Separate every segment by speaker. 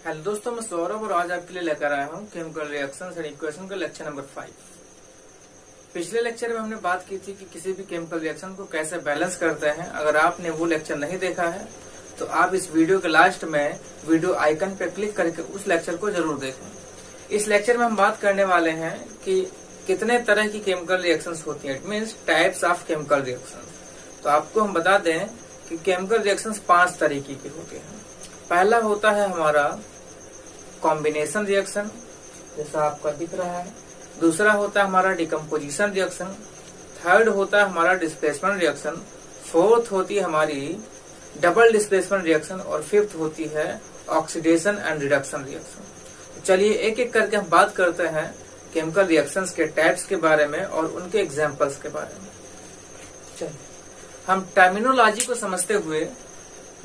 Speaker 1: Hello दोस्तों, मैं सौरभ और आज आपके लिए लेकर आया हूँ केमिकल रिएक्शंस एंड इक्वेशन का लेक्चर नंबर 5। पिछले लेक्चर में हमने बात की थी कि किसी भी केमिकल रिएक्शन को कैसे बैलेंस करते हैं। अगर आपने वो लेक्चर नहीं देखा है तो आप इस वीडियो के लास्ट में वीडियो आइकन पर क्लिक करके उस लेक्चर को जरूर देखें। इस लेक्चर में हम बात करने वाले हैं कि कितने तरह की केमिकल रिएक्शंस होती हैं, it means types of chemical reactions. तो आपको हम बता दें कि केमिकल रिएक्शंस 5 तरीके के होते हैं। पहला होता है हमारा कॉम्बिनेशन रिएक्शन, जैसा आपका दिख रहा है। दूसरा होता है हमारा डिकम्पोजिशन रिएक्शन। थर्ड होता है हमारा डिस्प्लेसमेंट रिएक्शन। फोर्थ होती है हमारी डबल डिस्प्लेसमेंट रिएक्शन और फिफ्थ होती है ऑक्सीडेशन एंड रिडक्शन रिएक्शन। तो चलिए एक एक करके हम बात करते हैं केमिकल रिएक्शंस के टाइप्स के बारे में और उनके एग्जांपल्स के बारे में। चलिए हम टर्मिनोलॉजी को समझते हुए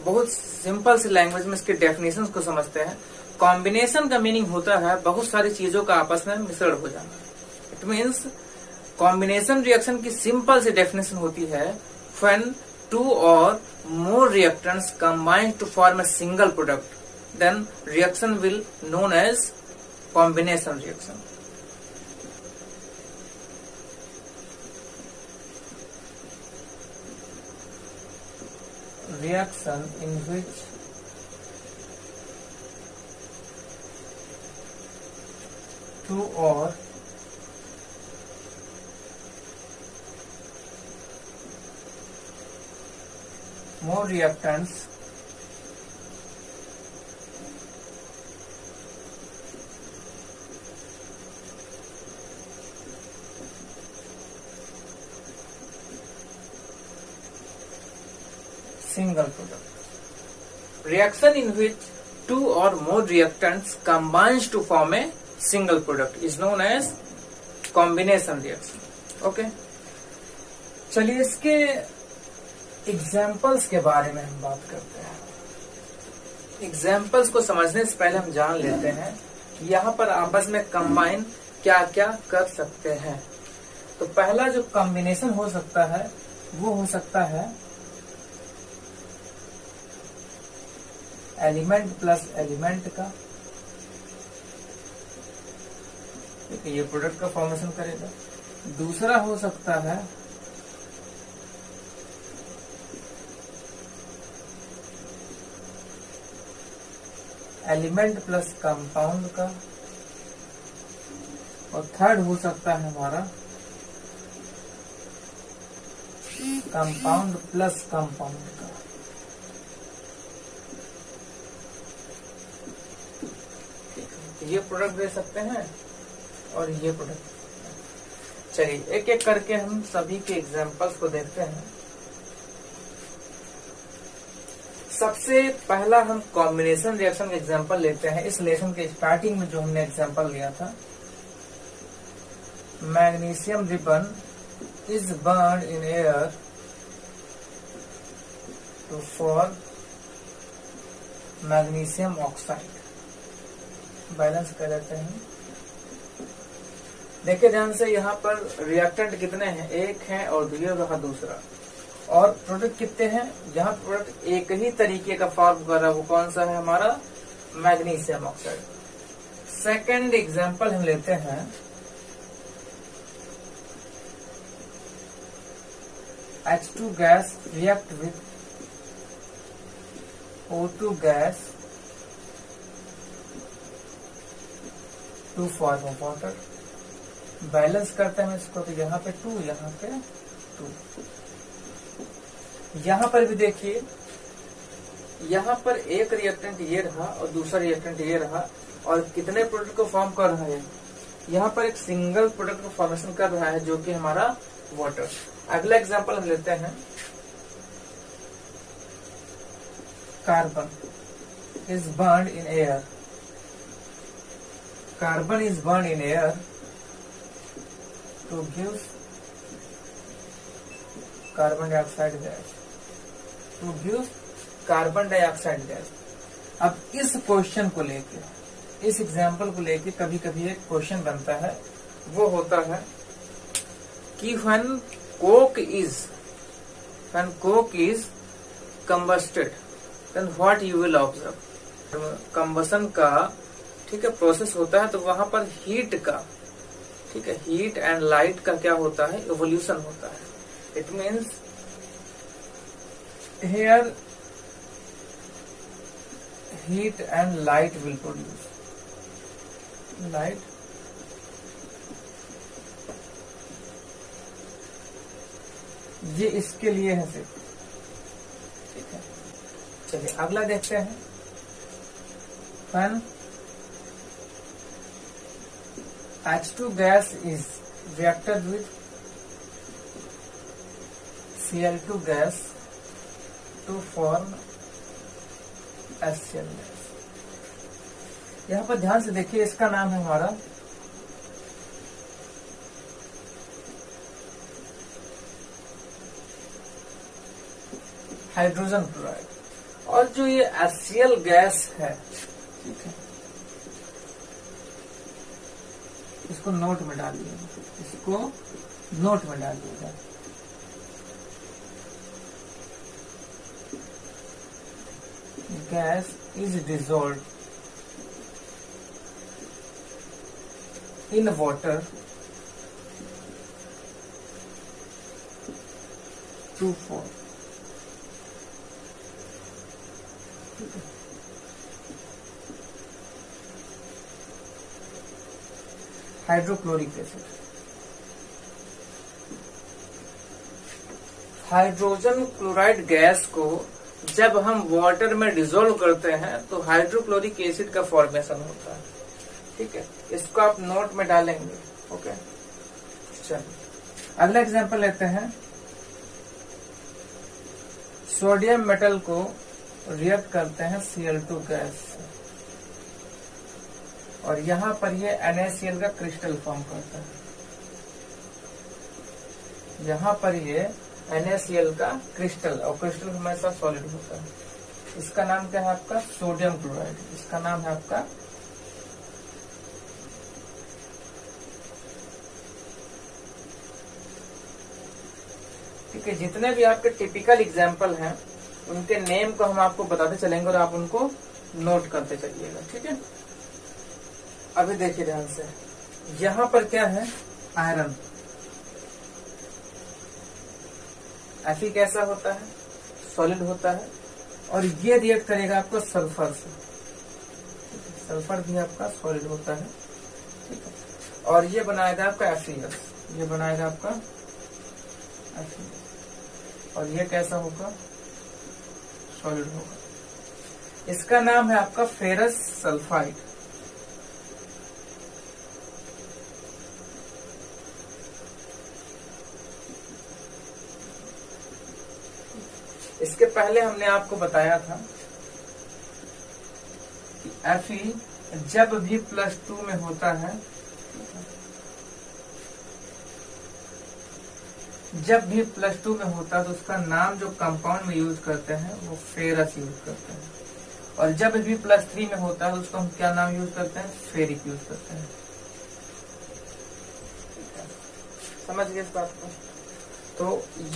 Speaker 1: बहुत सिंपल सी लैंग्वेज में इसके डेफिनेशन को समझते हैं। कॉम्बिनेशन का मीनिंग होता है बहुत सारी चीजों का आपस में मिश्रण हो जाना। इट मीन्स कॉम्बिनेशन रिएक्शन की सिंपल सी डेफिनेशन होती है when 2 or more reactants combine to form a single product, then reaction will known as combination reaction. Reaction in which two or more reactants single product. Reaction in which 2 or more reactants combines to form a single product is known as combination reaction. Okay? चलिए इसके examples के बारे में हम बात करते हैं। Examples को समझने से पहले हम जान लेते हैं कि यहाँ पर आपस में कंबाइन क्या क्या कर सकते हैं। तो पहला जो कॉम्बिनेशन हो सकता है वो हो सकता है एलिमेंट प्लस एलिमेंट का, ये प्रोडक्ट का फॉर्मेशन करेगा। दूसरा हो सकता है एलिमेंट प्लस कंपाउंड का, और थर्ड हो सकता है हमारा कंपाउंड प्लस कंपाउंड का। ये प्रोडक्ट दे सकते हैं और ये प्रोडक्ट। चलिए एक एक करके हम सभी के एग्जांपल्स को देखते हैं। सबसे पहला हम कॉम्बिनेशन रिएक्शन का एग्जांपल लेते हैं। इस लेसन के स्टार्टिंग में जो हमने एग्जांपल लिया था, magnesium ribbon is burned in air to form magnesium oxide. Balance कर लेते हैं। देखिए ध्यान से, यहाँ पर रिएक्टेंट कितने हैं, एक है और ये रहा दूसरा। और प्रोडक्ट कितने हैं, जहाँ प्रोडक्ट एक ही तरीके का फॉर्म कर रहा है वो कौन सा है, हमारा मैग्नीशियम ऑक्साइड। सेकंड एग्जांपल हम लेते हैं H2 gas react with O2 gas to form water. Balance करते हैं इसको, तो यहाँ पे 2, यहाँ पे 2। यहाँ पर भी देखिए, यहाँ पर एक रिएक्टेंट ये रहा और दूसरा रिएक्टेंट ये रहा, और कितने प्रोडक्ट को फॉर्म कर रहा है, यहाँ पर एक सिंगल प्रोडक्ट को फॉर्मेशन कर रहा है जो कि हमारा वाटर। अगला एग्जांपल हम लेते हैं carbon is burned in air. Carbon is burned in air to give carbon dioxide gas, to give carbon dioxide gas. अब इस क्वेश्चन को लेके, इस एग्जाम्पल को लेके कभी कभी एक क्वेश्चन बनता है, वो होता है कि when coke is combusted, then what you will observe। Combustion का, ठीक है, प्रोसेस होता है तो वहां पर हीट का, ठीक है, हीट एंड लाइट का क्या होता है, इवोल्यूशन होता है। It means here heat and light will produce, light ये इसके लिए है सिर्फ, ठीक है। चलिए अगला देखते हैं। When H2 gas is reacted with Cl2 gas to form HCl gas। यहाँ पर ध्यान से देखिए, इसका नाम है हमारा हाइड्रोजन क्लोराइड। और जो ये HCl गैस है, ठीक है, इसको नोट में डालिएगा, इसको नोट में डालिएगा। Gas is dissolve in water to form, hydrochloric acid. Hydrogen chloride gas को जब हम वाटर में डिसॉल्व करते हैं तो हाइड्रोक्लोरिक एसिड का फॉर्मेशन होता है, ठीक है। इसको आप नोट में डालेंगे, ओके। चलिए अगला एग्जांपल लेते हैं। सोडियम मेटल को रिएक्ट करते हैं Cl2 गैस से, और यहां पर ये NaCl का क्रिस्टल फॉर्म करता है। यहां पर ये NaCl का क्रिस्टल, और क्रिस्टल हमेशा सॉलिड होता है। इसका नाम क्या है आपका, सोडियम क्लोराइड। इसका नाम है आपका ठीक है। जितने भी आपके टिपिकल एग्जाम्पल हैं उनके नेम को हम आपको बताते चलेंगे और आप उनको नोट करते चलिएगा, ठीक है। अभी देखिए ध्यान से, यहां पर क्या है, आयरन। Fe कैसा होता है, सॉलिड होता है, और ये रिएक्ट करेगा आपको सल्फर से। सल्फर भी आपका सॉलिड होता है, ठीक है। और ये बनाएगा आपका FeS, ये बनाएगा आपका FeS, और ये कैसा होगा, सॉलिड होगा। इसका नाम है आपका फेरस सल्फाइड। इसके पहले हमने आपको बताया था कि Fe जब भी +2 में होता है, जब भी +2 में होता है तो उसका नाम जो कंपाउंड में यूज करते हैं वो फेरस यूज करते हैं, और जब भी +3 में होता है तो उसको हम क्या नाम यूज करते हैं, फेरिक यूज करते हैं। समझ गए इस बात को? तो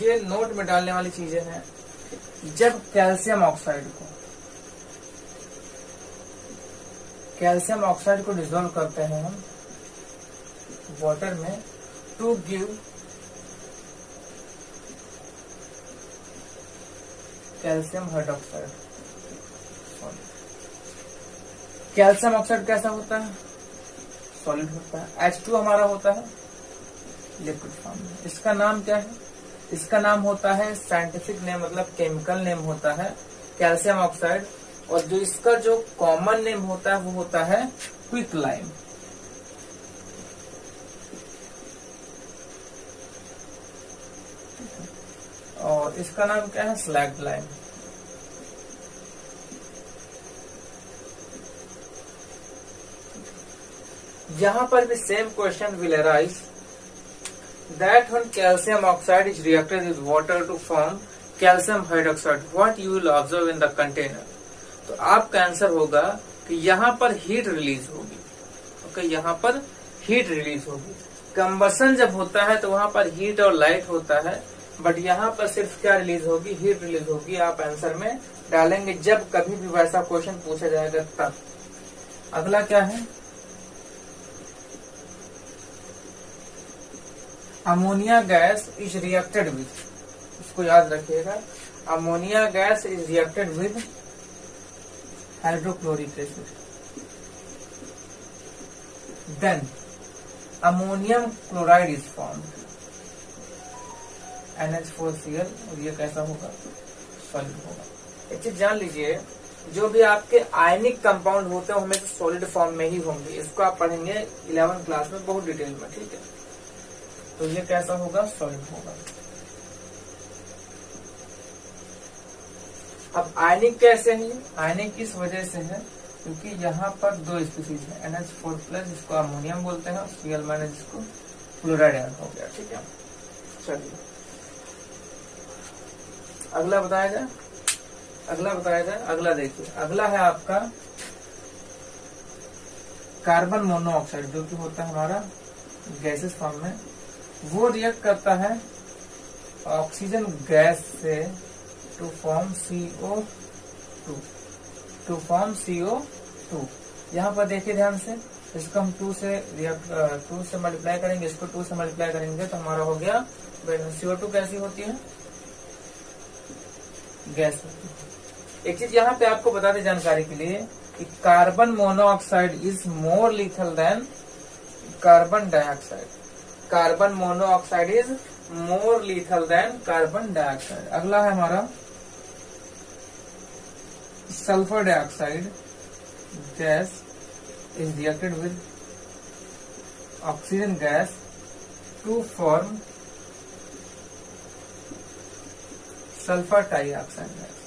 Speaker 1: ये नोट में डालने वाली चीजें हैं। जब कैल्शियम ऑक्साइड को डिसॉल्व करते हैं हम वाटर में to give calcium hydroxide. Calcium oxide कैसा होता है, सॉलिड होता है। H2 हमारा होता है लिक्विड फॉर्म में। इसका नाम क्या है, इसका नाम होता है, साइंटिफिक नेम मतलब केमिकल नेम होता है कैल्शियम ऑक्साइड, और जो इसका जो कॉमन नेम होता है वो होता है क्विक लाइम। और इसका नाम क्या है, स्लैग्ड लाइम। यहां पर भी same question will arise that when calcium oxide is reacted with water to form calcium hydroxide, what you will observe in the container। तो आपका आंसर होगा कि यहाँ पर हीट रिलीज होगी, ओके, यहाँ पर हीट रिलीज होगी। कंबसन जब होता है तो वहां पर हीट और लाइट होता है, बट यहाँ पर सिर्फ क्या रिलीज होगी, हीट रिलीज होगी। आप आंसर में डालेंगे जब कभी भी वैसा क्वेश्चन पूछा जाएगा तब। अगला क्या है, ammonia gas is reacted with, इसको याद रखिएगा, ammonia gas is reacted with hydrochloric acid, then ammonium chloride is formed, NH4Cl, और ये कैसा होगा, सॉलिड होगा। एक चीज जान लीजिए, जो भी आपके आयनिक कंपाउंड होते हैं वो हमेशा सॉलिड फॉर्म में ही होंगे। इसको आप पढ़ेंगे 11th क्लास में बहुत डिटेल में, ठीक है। तो ये कैसा होगा, सॉलिड होगा। अब आयनिक कैसे है, आयनिक किस वजह से है, क्योंकि यहाँ पर दो स्पीसीज है, NH4+, जिसको अमोनियम बोलते हैं, Cl- जिसको क्लोराइड हो गया, ठीक है। चलिए अगला बताया जाए, अगला देखिए, अगला है आपका कार्बन मोनोऑक्साइड, जो कि होता है हमारा गैसेस फॉर्म में। वो रिएक्ट करता है ऑक्सीजन गैस से टू फॉर्म CO2। यहाँ पर देखिए ध्यान से, इसको हम 2 से मल्टीप्लाई करेंगे, इसको 2 से मल्टीप्लाई करेंगे तो हमारा हो गया CO2 कैसी होती है, गैस होती है। एक चीज यहाँ पे आपको बता दें जानकारी के लिए कि carbon monoxide is more lethal than carbon dioxide. Carbon monoxide is more lethal than carbon dioxide. अगला है हमारा sulphur dioxide gas is reacted with oxygen gas to form sulphur dioxide gas.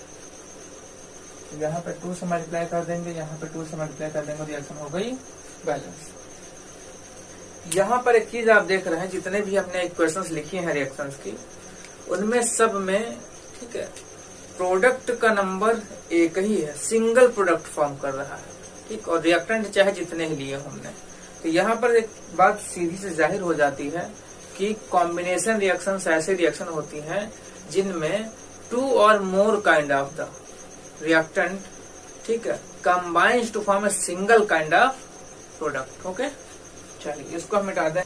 Speaker 1: यहाँ पे 2 से मल्टीप्लाई कर देंगे, यहाँ पे 2 से मल्टीप्लाई कर देंगे, रिएक्शन हो गई बैलेंस। यहाँ पर एक चीज आप देख रहे हैं, जितने भी हमने इक्वेशंस लिखी हैं रिएक्शंस की, उनमें सब में, ठीक है, प्रोडक्ट का नंबर एक ही है, सिंगल प्रोडक्ट फॉर्म कर रहा है, ठीक। और रिएक्टेंट चाहे जितने ही लिए हमने, तो यहाँ पर एक बात सीधी से जाहिर हो जाती है कि कॉम्बिनेशन रिएक्शंस ऐसे रिएक्शन होती हैं जिनमें 2 और more kind of the reactant, ठीक है, combines to form a single kind of product. Okay, चलिए इसको हम मिटा दें।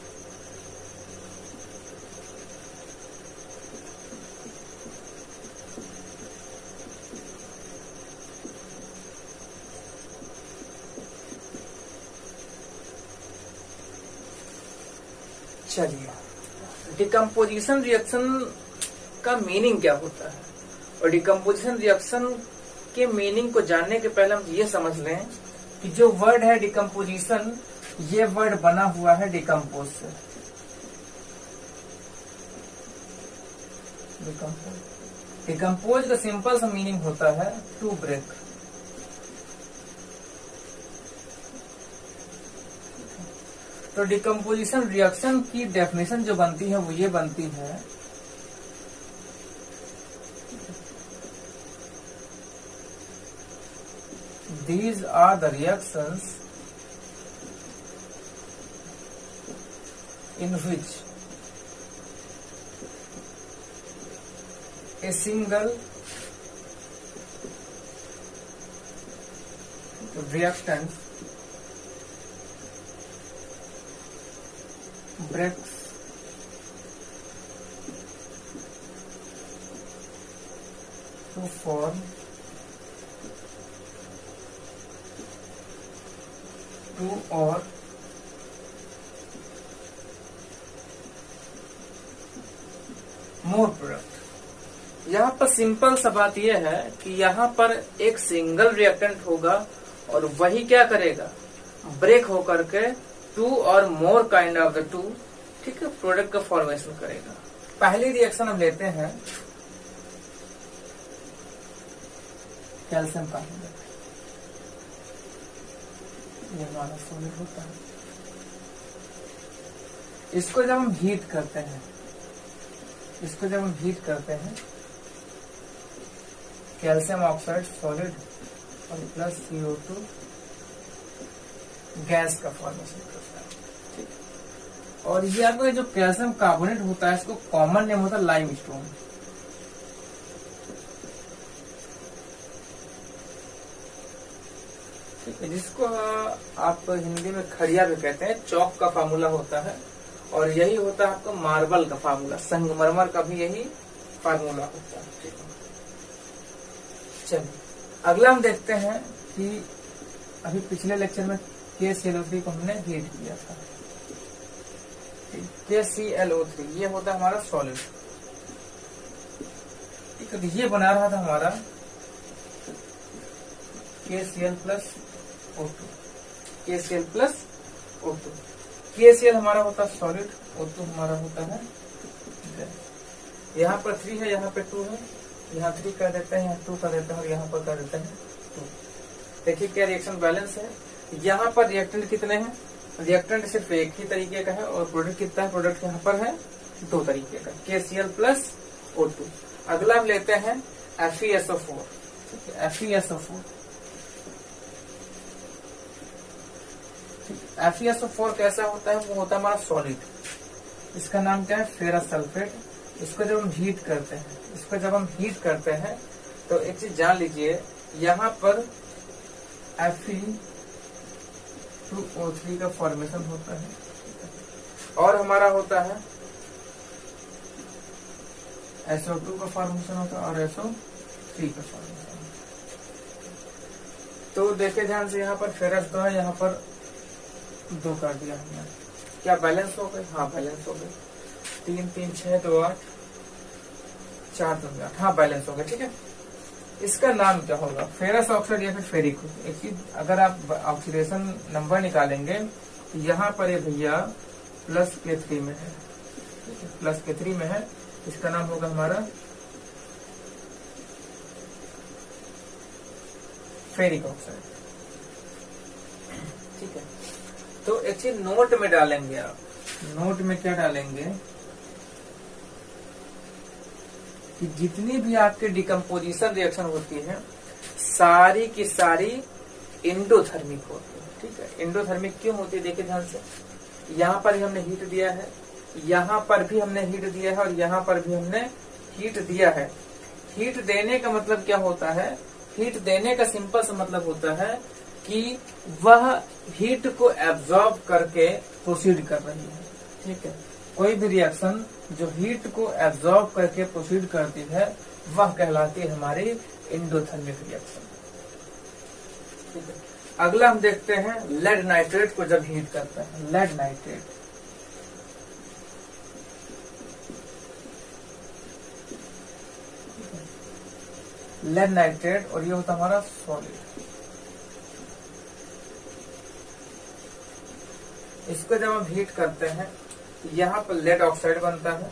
Speaker 1: चलिए, डिकम्पोजिशन रिएक्शन का मीनिंग क्या होता है, और डिकम्पोजिशन रिएक्शन के मीनिंग को जानने के पहले हम ये समझ लें कि जो वर्ड है डिकम्पोजिशन, ये वर्ड बना हुआ है डिकम्पोज से। डिकम्पोज का सिंपल सा मीनिंग होता है टू ब्रेक। तो डिकम्पोजिशन रिएक्शन की डेफिनेशन जो बनती है वो ये बनती है, these are the reactions in which a single reactant breaks to form 2 or more product. यहाँ पर सिंपल सा बात यह है कि यहाँ पर एक सिंगल रिएक्टेंट होगा और वही क्या करेगा, ब्रेक होकर के 2 और मोर काइंड ऑफ द 2, ठीक है, प्रोडक्ट का फॉर्मेशन करेगा। पहली रिएक्शन हम लेते हैं कैल्शियम कार्बोनेट, ये हमारा सॉलिड होता है। इसको जब हम हीट करते हैं, कैल्शियम ऑक्साइड सॉलिड और प्लस CO2 गैस का फॉर्मेशन करता है, ठीक। और ये आपका जो कैल्शियम कार्बोनेट होता है इसको कॉमन नेम होता है लाइमस्टोन। ठीक है, जिसको आप हिंदी में खड़िया भी कहते हैं। चौक का फार्मूला होता है और यही होता है आपका मार्बल का फार्मूला, संगमरमर का भी यही फार्मूला होता है। ठीक है, चलिए अगला हम देखते हैं कि अभी पिछले लेक्चर में KClO3 को हमने हीट किया था। KClO3 ये होता है हमारा सॉलिड। ठीक है, तो ये बना रहा था हमारा KCl+O2। KCl+O2। KCl हमारा होता है सॉलिड, O2 हमारा होता है गैस। यहाँ पर 3 है, यहाँ पे 2 है, यहाँ 3 कर देते हैं, यहाँ 2 कर देते हैं और यहाँ पर कर देते हैं 2। देखिए क्या रिएक्शन बैलेंस है। यहाँ पर रिएक्टेंट कितने हैं? रिएक्टेंट सिर्फ एक ही तरीके का है और प्रोडक्ट कितना है? प्रोडक्ट यहाँ पर है 2 तरीके का, KCl+O2। अगला हम लेते हैं FeSO4। FeSO4 FeSO4 कैसा होता है? वो होता है हमारा सॉलिड। इसका नाम क्या है? Ferrous sulphate. इसको जब हम हीट करते हैं तो एक चीज जान लीजिए, यहाँ पर Fe2O3 का फॉर्मेशन होता है और हमारा होता है SO2 का फॉर्मेशन होता है और SO3 का फॉर्मेशन। तो देखे ध्यान से, यहाँ पर फेरस 2 है, यहाँ पर 2 कर दिया हमने। क्या बैलेंस हो गए? हाँ बैलेंस हो गए। 3 3 6 2 8 4 2 8, हाँ बैलेंस हो गए। ठीक है, इसका नाम क्या होगा? फेरस ऑक्साइड या फिर फेरिक। एक चीज, अगर आप ऑक्सीडेशन नंबर निकालेंगे तो यहाँ पर ये भैया +K3 में है। +K3 में है, इसका नाम होगा हमारा फेरिक ऑक्साइड। ठीक है, तो एक चीज नोट में डालेंगे आप। नोट में क्या डालेंगे कि जितनी भी आपके डिकम्पोजिशन रिएक्शन होती है सारी की सारी इंडोथर्मिक होती है। ठीक है, इंडोथर्मिक क्यों होती है? देखिए ध्यान से, यहाँ पर भी हमने हीट दिया है, यहाँ पर भी हमने हीट दिया है और यहाँ पर भी हमने हीट दिया है। हीट देने का मतलब क्या होता है? हीट देने का सिंपल सा मतलब होता है कि वह हीट को एब्जॉर्ब करके प्रोसीड कर रही है। ठीक है, कोई भी रिएक्शन जो हीट को एब्जॉर्ब करके प्रोसीड करती है वह कहलाती है हमारी इंडोथर्मिक रिएक्शन। ठीक है, अगला हम देखते हैं लेड नाइट्रेट को जब हीट करते हैं। लेड नाइट्रेट, लेड नाइट्रेट और ये होता हमारा सॉलिड। इसको जब हम हीट करते हैं यहाँ पर लेड ऑक्साइड बनता है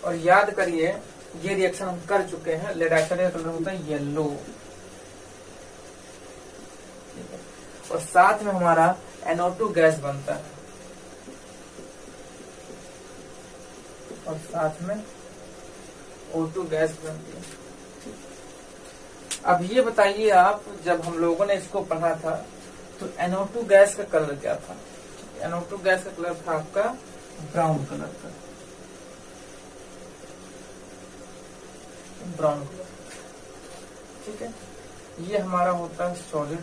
Speaker 1: और याद करिए ये रिएक्शन हम कर चुके हैं। लेड ऑक्साइड का कलर होता है येलो और साथ में हमारा NO2 गैस बनता है और साथ में O2 गैस बनती है। अब ये बताइए आप, जब हम लोगों ने इसको पढ़ा था तो NO2 गैस का कलर क्या था? NO2 गैस का कलर था आपका ब्राउन कलर का, ब्राउन कलर। ठीक है, ये हमारा होता है सॉलिड,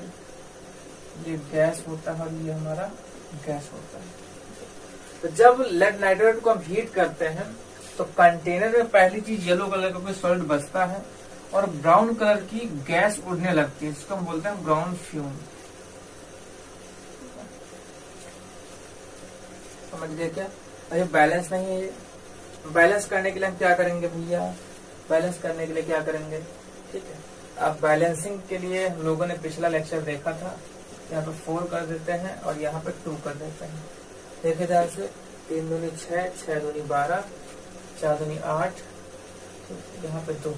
Speaker 1: ये गैस होता है और ये हमारा गैस होता है। तो जब लेड नाइट्रेट को हम हीट करते हैं तो कंटेनर में पहली चीज येलो कलर का कोई सॉलिड बचता है और ब्राउन कलर की गैस उड़ने लगती है, इसको हम बोलते हैं ब्राउन फ्यूम। समझ गए क्या? अरे बैलेंस नहीं है ये। बैलेंस करने के लिए हम क्या करेंगे भैया? बैलेंस करने के लिए क्या करेंगे? ठीक है, अब बैलेंसिंग के लिए हम लोगों ने पिछला लेक्चर देखा था, यहाँ पे 4 कर देते हैं और यहाँ पे 2 कर देते हैं। देखे ध्यान से, 3 दूनी 6, 6 दूनी 12, 4 दूनी 8, यहाँ पे 2,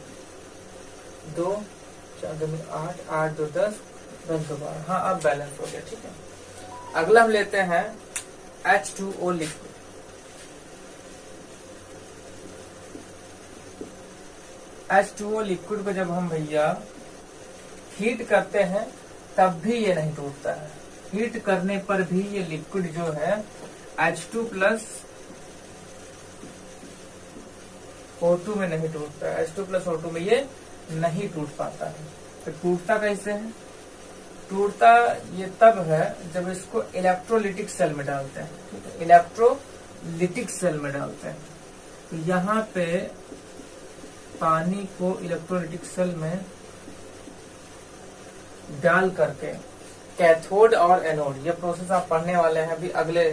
Speaker 1: 2 4 दूनी 8, 8 2 10, 10 2 12। हाँ अब बैलेंस हो गया। ठीक है, अगला हम लेते हैं H2O लिक्विड। H2O लिक्विड को जब हम भैया हीट करते हैं तब भी ये नहीं टूटता है। हीट करने पर भी ये लिक्विड जो है H2 प्लस O2 में नहीं टूटता है, H2 प्लस O2 में ये नहीं टूट पाता है। तो टूटता कैसे है? टूटता ये तब है जब इसको इलेक्ट्रोलिटिक सेल में डालते हैं, ठीक है, इलेक्ट्रोलिटिक सेल में डालते हैं। तो यहाँ पे पानी को इलेक्ट्रोलिटिक सेल में डाल करके कैथोड और एनोड, ये प्रोसेस आप पढ़ने वाले हैं अभी अगले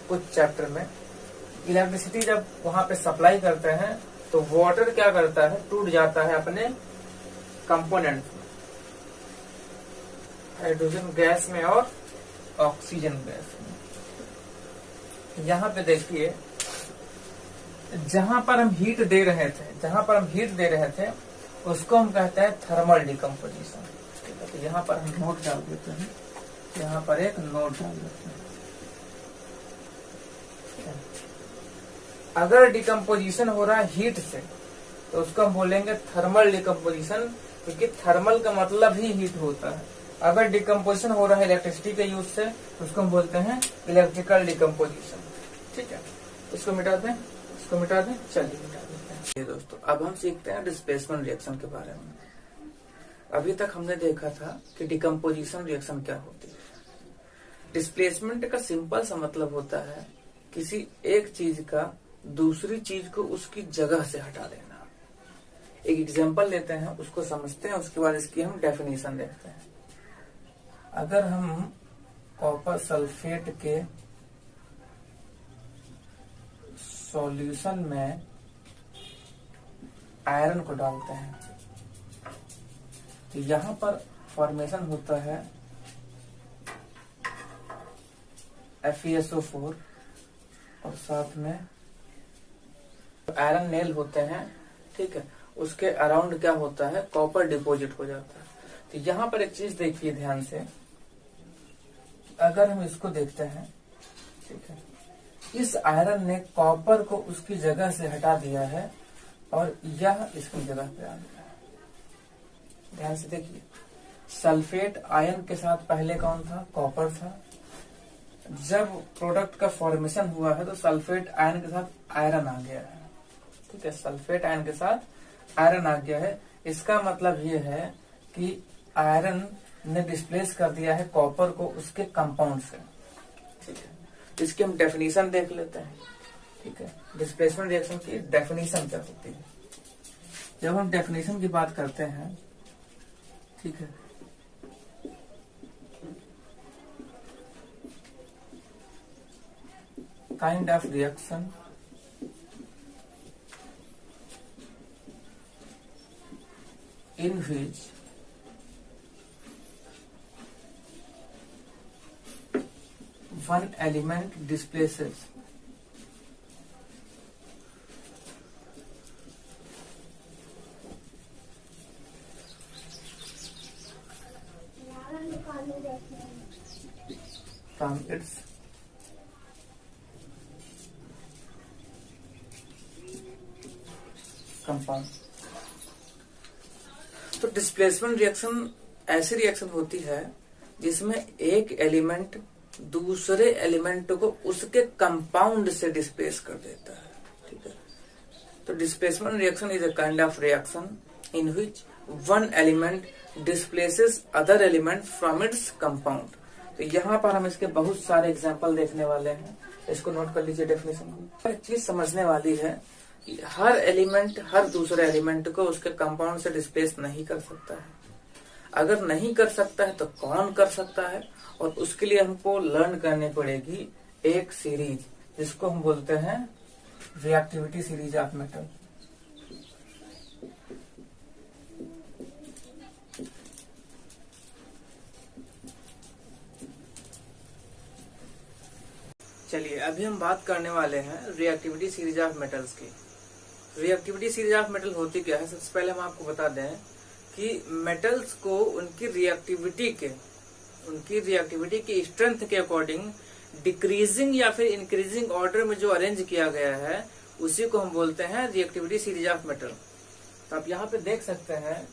Speaker 1: कुछ चैप्टर में। इलेक्ट्रिसिटी जब वहां पे सप्लाई करते हैं तो वाटर क्या करता है, टूट जाता है अपने कंपोनेंट में, हाइड्रोजन गैस में और ऑक्सीजन गैस में। यहाँ पे देखिए जहां पर हम हीट दे रहे थे उसको हम कहते हैं थर्मल डिकम्पोजिशन। ठीक है, तो यहाँ पर हम नोट डाल देते हैं, यहाँ पर एक नोट डाल देते हैं। अगर डिकम्पोजिशन हो रहा है हीट से तो उसको हम बोलेंगे थर्मल डिकम्पोजिशन, क्योंकि थर्मल का मतलब ही हीट होता है। अगर डिकम्पोजिशन हो रहा है इलेक्ट्रिसिटी के यूज से तो उसको हम बोलते हैं इलेक्ट्रिकल डिकम्पोजिशन। ठीक है, इसको मिटा दें, चलिए मिटा देते हैं। ये दोस्तों अब हम सीखते हैं डिस्प्लेसमेंट रिएक्शन के बारे में। अभी तक हमने देखा था कि डिकम्पोजिशन रिएक्शन क्या होती है। डिस्प्लेसमेंट का सिंपल सा मतलब होता है किसी एक चीज का दूसरी चीज को उसकी जगह से हटा देना। एक एग्जांपल लेते हैं, उसको समझते हैं, उसके बाद इसकी हम डेफिनेशन देखते हैं। अगर हम कॉपर सल्फेट के सॉल्यूशन में आयरन को डालते हैं तो यहाँ पर फॉर्मेशन होता है FeSO4 और साथ में आयरन नेल होते हैं। ठीक है, उसके अराउंड क्या होता है, कॉपर डिपॉजिट हो जाता है। तो यहाँ पर एक चीज देखिए ध्यान से, अगर हम इसको देखते हैं, ठीक है, इस आयरन ने कॉपर को उसकी जगह से हटा दिया है और यह इसकी जगह पे आ गया है। ध्यान से देखिए, सल्फेट आयन के साथ पहले कौन था, कॉपर था। जब प्रोडक्ट का फॉर्मेशन हुआ है तो सल्फेट आयन के साथ आयरन आ गया है। ठीक है, सल्फेट आयन के साथ आयरन आ गया है। इसका मतलब ये है कि आयरन ने डिस्प्लेस कर दिया है कॉपर को उसके कंपाउंड से। ठीक है, इसकी हम डेफिनेशन देख लेते हैं। ठीक है, डिस्प्लेसमेंट रिएक्शन की डेफिनेशन क्या होती है। जब हम डेफिनेशन की बात करते हैं, ठीक है, kind of reaction in which one element displaces from its compound। तो डिस्प्लेसमेंट रिएक्शन ऐसी रिएक्शन होती है जिसमें एक एलिमेंट दूसरे एलिमेंट को उसके कंपाउंड से डिस्प्लेस कर देता है। ठीक है, तो displacement reaction is a kind of reaction in which one element displaces other element from its compound. तो यहाँ पर हम इसके बहुत सारे एग्जाम्पल देखने वाले हैं, इसको नोट कर लीजिए डेफिनेशन को। एक चीज समझने वाली है, हर एलिमेंट हर दूसरे एलिमेंट को उसके कंपाउंड से डिस्प्लेस नहीं कर सकता है। अगर नहीं कर सकता है तो कौन कर सकता है, और उसके लिए हमको लर्न करनी पड़ेगी एक सीरीज जिसको हम बोलते हैं रिएक्टिविटी सीरीज ऑफ मेटल। चलिए अभी हम बात करने वाले हैं रिएक्टिविटी सीरीज ऑफ मेटल्स की। रिएक्टिविटी सीरीज ऑफ मेटल होती क्या है, सबसे पहले हम आपको बता दें कि मेटल्स को उनकी रिएक्टिविटी की स्ट्रेंथ के अकॉर्डिंग डिक्रीजिंग या फिर इंक्रीजिंग ऑर्डर में जो अरेंज किया गया है उसी को हम बोलते हैं रिएक्टिविटी सीरीज ऑफ मेटल। तो आप यहाँ पे देख सकते हैं,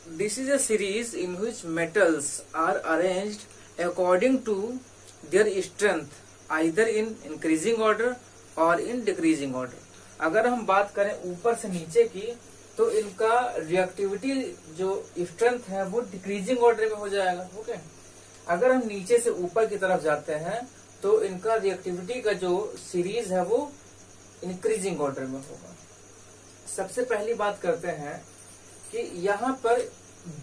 Speaker 1: this is a series in which metals are arranged according to their strength either in increasing order और इन डिक्रीजिंग ऑर्डर। अगर हम बात करें ऊपर से नीचे की, तो इनका रिएक्टिविटी जो स्ट्रेंथ है वो डिक्रीजिंग ऑर्डर में हो जाएगा। ओके, अगर हम नीचे से ऊपर की तरफ जाते हैं तो इनका रिएक्टिविटी का जो सीरीज है वो इंक्रीजिंग ऑर्डर में होगा। सबसे पहली बात करते हैं कि यहाँ पर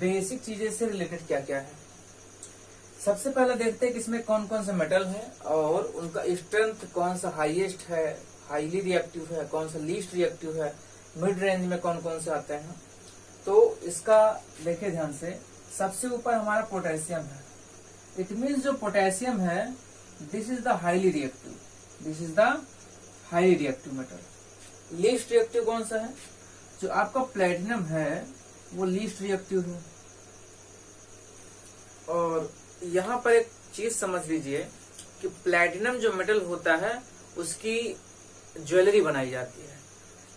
Speaker 1: बेसिक चीजें से रिलेटेड क्या क्या है। सबसे पहले देखते हैं कि इसमें कौन कौन से मेटल हैं और उनका स्ट्रेंथ कौन सा हाईएस्ट है, हाईली रिएक्टिव है, कौन सा लीस्ट रिएक्टिव है, मिड रेंज में कौन कौन से आते हैं। तो इसका देखिए ध्यान से, सबसे ऊपर हमारा पोटेशियम है। इट मीन्स जो पोटेशियम है this is the highly reactive, this is the highly reactive metal. Least reactive कौन सा है? जो आपका प्लेटिनम है वो लीस्ट रिएक्टिव है। और यहाँ पर एक चीज समझ लीजिए कि प्लेटिनम जो मेटल होता है उसकी ज्वेलरी बनाई जाती है।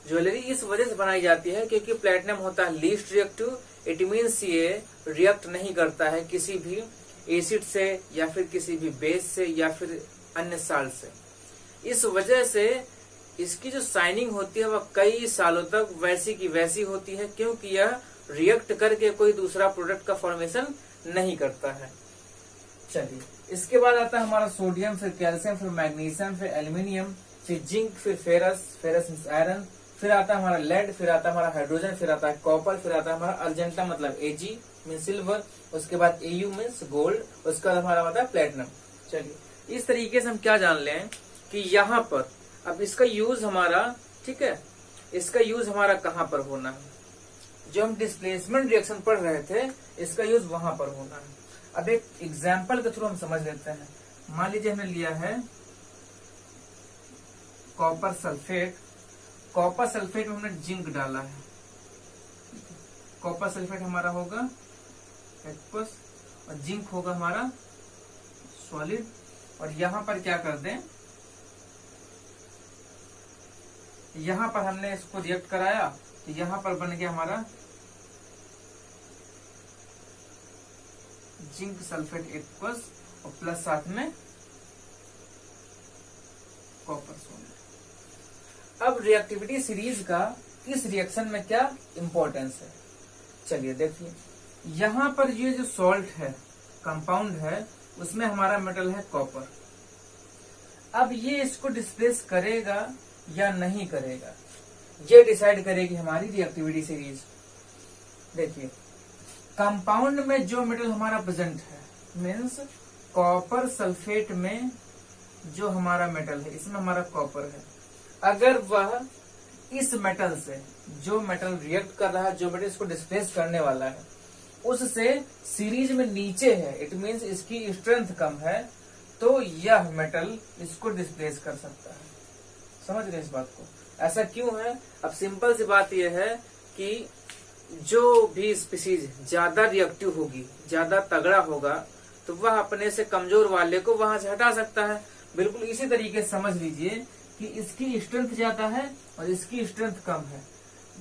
Speaker 1: ज्वेलरी इस वजह से बनाई जाती है क्योंकि प्लेटिनम होता है लीस्ट रिएक्टिव। इट मीन्स ये रिएक्ट नहीं करता है किसी भी एसिड से या फिर किसी भी बेस से या फिर अन्य साल्ट से। इस वजह से इसकी जो शाइनिंग होती है वह कई सालों तक वैसी की वैसी होती है, क्योंकि यह रिएक्ट करके कोई दूसरा प्रोडक्ट का फॉर्मेशन नहीं करता है। चलिए, इसके बाद आता है हमारा सोडियम, फिर कैल्शियम, फिर मैग्नीशियम, फिर एल्यूमिनियम, फिर जिंक, फिर फेरस, फेरस मींस आयरन, फिर आता है हमारा लेड, फिर आता है हमारा हाइड्रोजन, फिर आता है कॉपर, फिर आता है हमारा अर्जेंटा मतलब एजी मीन्स सिल्वर, उसके बाद एयू मीन्स गोल्ड, उसके बाद हमारा होता है प्लेटिनम। चलिए, इस तरीके से हम क्या जान लें कि यहाँ पर अब इसका यूज हमारा, ठीक है, इसका यूज हमारा कहाँ पर होना है। जो हम डिस्प्लेसमेंट रिएक्शन पढ़ रहे थे इसका यूज वहां पर होना है। अब एक एग्जाम्पल के थ्रू हम समझ लेते हैं। मान लीजिए हमने लिया है कॉपर सल्फेट। कॉपर सल्फेट में हमने जिंक डाला है। कॉपर सल्फेट हमारा होगा एक्वस और जिंक होगा हमारा सॉलिड। और यहां पर क्या कर दें, यहां पर हमने इसको रिएक्ट कराया तो यहां पर बन गया हमारा जिंक सल्फेट एक्वस और प्लस साथ में कॉपर सॉलिड। अब रिएक्टिविटी सीरीज का इस रिएक्शन में क्या इंपॉर्टेंस है, चलिए देखिए। यहां पर ये जो सॉल्ट है, कंपाउंड है, उसमें हमारा मेटल है कॉपर। अब ये इसको डिस्प्लेस करेगा या नहीं करेगा, ये डिसाइड करेगी हमारी रिएक्टिविटी सीरीज। देखिए, कंपाउंड में जो मेटल हमारा प्रेजेंट है मीन्स कॉपर सल्फेट में जो हमारा मेटल है, इसमें हमारा कॉपर है, अगर वह इस मेटल से, जो मेटल रिएक्ट कर रहा है, जो मेटल इसको डिस्प्लेस करने वाला है, उससे सीरीज में नीचे है, इट मीन्स इसकी स्ट्रेंथ कम है, तो यह मेटल इसको डिस्प्लेस कर सकता है। समझ गए इस बात को? ऐसा क्यों है? अब सिंपल सी बात यह है कि जो भी स्पीसीज ज्यादा रिएक्टिव होगी, ज्यादा तगड़ा होगा, तो वह अपने से कमजोर वाले को वहां से हटा सकता है। बिल्कुल इसी तरीके से समझ लीजिए कि इसकी स्ट्रेंथ ज्यादा है और इसकी स्ट्रेंथ कम है।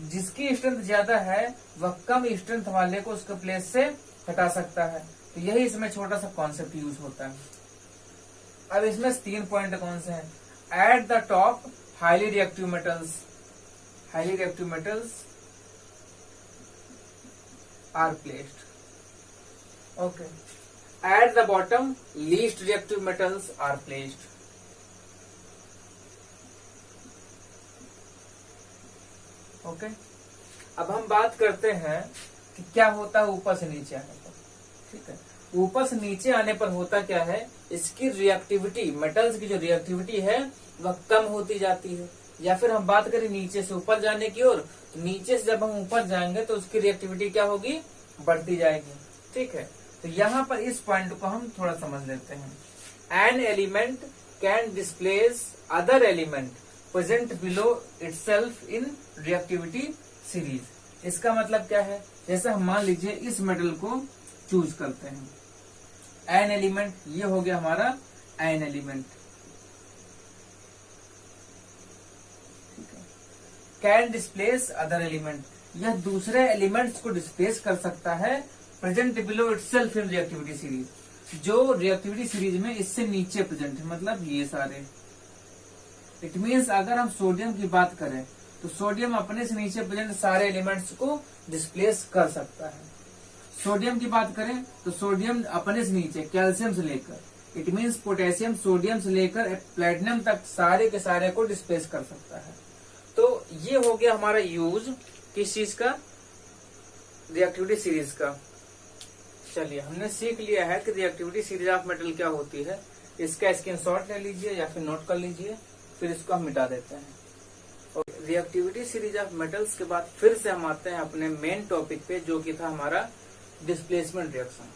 Speaker 1: जिसकी स्ट्रेंथ ज्यादा है वह कम स्ट्रेंथ वाले को उसके प्लेस से हटा सकता है। तो यही इसमें छोटा सा कॉन्सेप्ट यूज होता है। अब इसमें 3 पॉइंट कौन से हैं? At the top highly reactive metals, highly reactive metals are placed. Okay. At the bottom, least reactive metals are placed. Okay. अब हम बात करते हैं कि क्या होता है ऊपर से नीचे आने पर। ठीक है, ऊपर से नीचे आने पर होता क्या है, इसकी रिएक्टिविटी, मेटल्स की जो रिएक्टिविटी है वह कम होती जाती है। या फिर हम बात करें नीचे से ऊपर जाने की ओर, नीचे से जब हम ऊपर जाएंगे तो उसकी रिएक्टिविटी क्या होगी, बढ़ती जाएगी। ठीक है, तो यहाँ पर इस पॉइंट को हम थोड़ा समझ लेते हैं। An element can displace other element present below itself in reactivity series. इसका मतलब क्या है, जैसे हम मान लीजिए इस मेटल को चूज करते हैं, एन एलिमेंट, ये हो गया हमारा an element. Can displace other element, यह दूसरे एलिमेंट्स को डिस्प्लेस कर सकता है प्रेजेंट बिलो इटसेल्फ इन रिएक्टिविटी सीरीज। जो रिएक्टिविटी सीरीज में इससे नीचे प्रेजेंट है, मतलब ये सारे। इट मीन्स अगर हम सोडियम की बात करें तो सोडियम अपने से नीचे प्रेजेंट सारे एलिमेंट्स को डिस्प्लेस कर सकता है। सोडियम की बात करें तो सोडियम अपने से नीचे कैल्शियम से लेकर, इट मीन्स पोटेशियम, सोडियम से लेकर प्लेटिनम तक सारे के सारे को डिस्प्लेस कर सकता है। तो ये हो गया हमारा यूज किस चीज का, रिएक्टिविटी सीरीज का। चलिए हमने सीख लिया है कि रिएक्टिविटी सीरीज ऑफ मेटल क्या होती है। इसका स्क्रीनशॉट ले लीजिए या फिर नोट कर लीजिए, फिर इसको हम मिटा देते हैं। और रिएक्टिविटी सीरीज ऑफ मेटल्स के बाद फिर से हम आते हैं अपने मेन टॉपिक पे, जो कि था हमारा डिस्प्लेसमेंट रिएक्शन।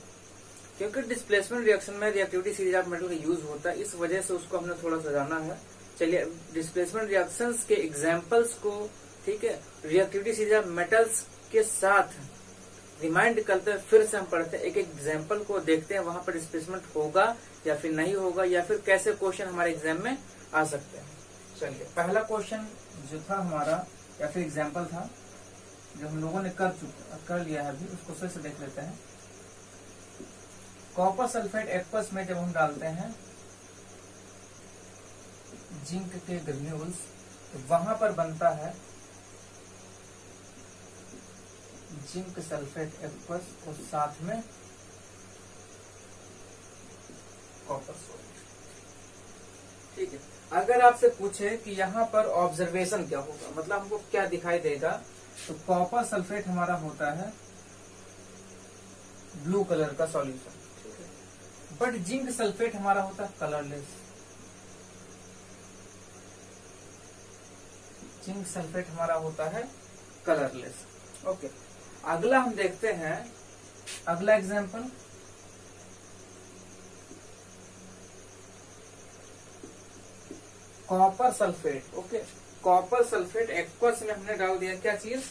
Speaker 1: क्योंकि डिस्प्लेसमेंट रिएक्शन में रिएक्टिविटी सीरीज ऑफ मेटल का यूज होता है, इस वजह से उसको हमने थोड़ा सा जाना है। चलिए डिस्प्लेसमेंट रिएक्शंस के एग्जांपल्स को, ठीक है, रिएक्टिविटी सीरीज ऑफ मेटल्स के साथ रिमाइंड करते हैं, फिर से हम पढ़ते हैं, एक एग्जाम्पल को देखते हैं, वहां पर डिस्प्लेसमेंट होगा या फिर नहीं होगा, या फिर कैसे क्वेश्चन हमारे एग्जाम में आ सकते हैं। चलिए पहला क्वेश्चन जो था हमारा या फिर एग्जाम्पल था जो हम लोगों ने कर लिया है अभी, उसको फिर से देख लेते हैं। कॉपर सल्फेट एक्वस में जब हम डालते हैं जिंक के ग्रेन्यूल्स, तो वहां पर बनता है जिंक सल्फेट एक्वस और साथ में कॉपर सोल्ट। ठीक है, अगर आपसे पूछे कि यहाँ पर ऑब्जर्वेशन क्या होगा, मतलब हमको क्या दिखाई देगा, तो कॉपर सल्फेट हमारा होता है ब्लू कलर का सॉल्यूशन, ठीक है, बट जिंक सल्फेट हमारा होता है कलरलेस। जिंक सल्फेट हमारा होता है कलरलेस। ओके, अगला हम देखते हैं, अगला example, copper sulphate. Okay, copper sulphate aqueous में हमने डाल दिया क्या चीज,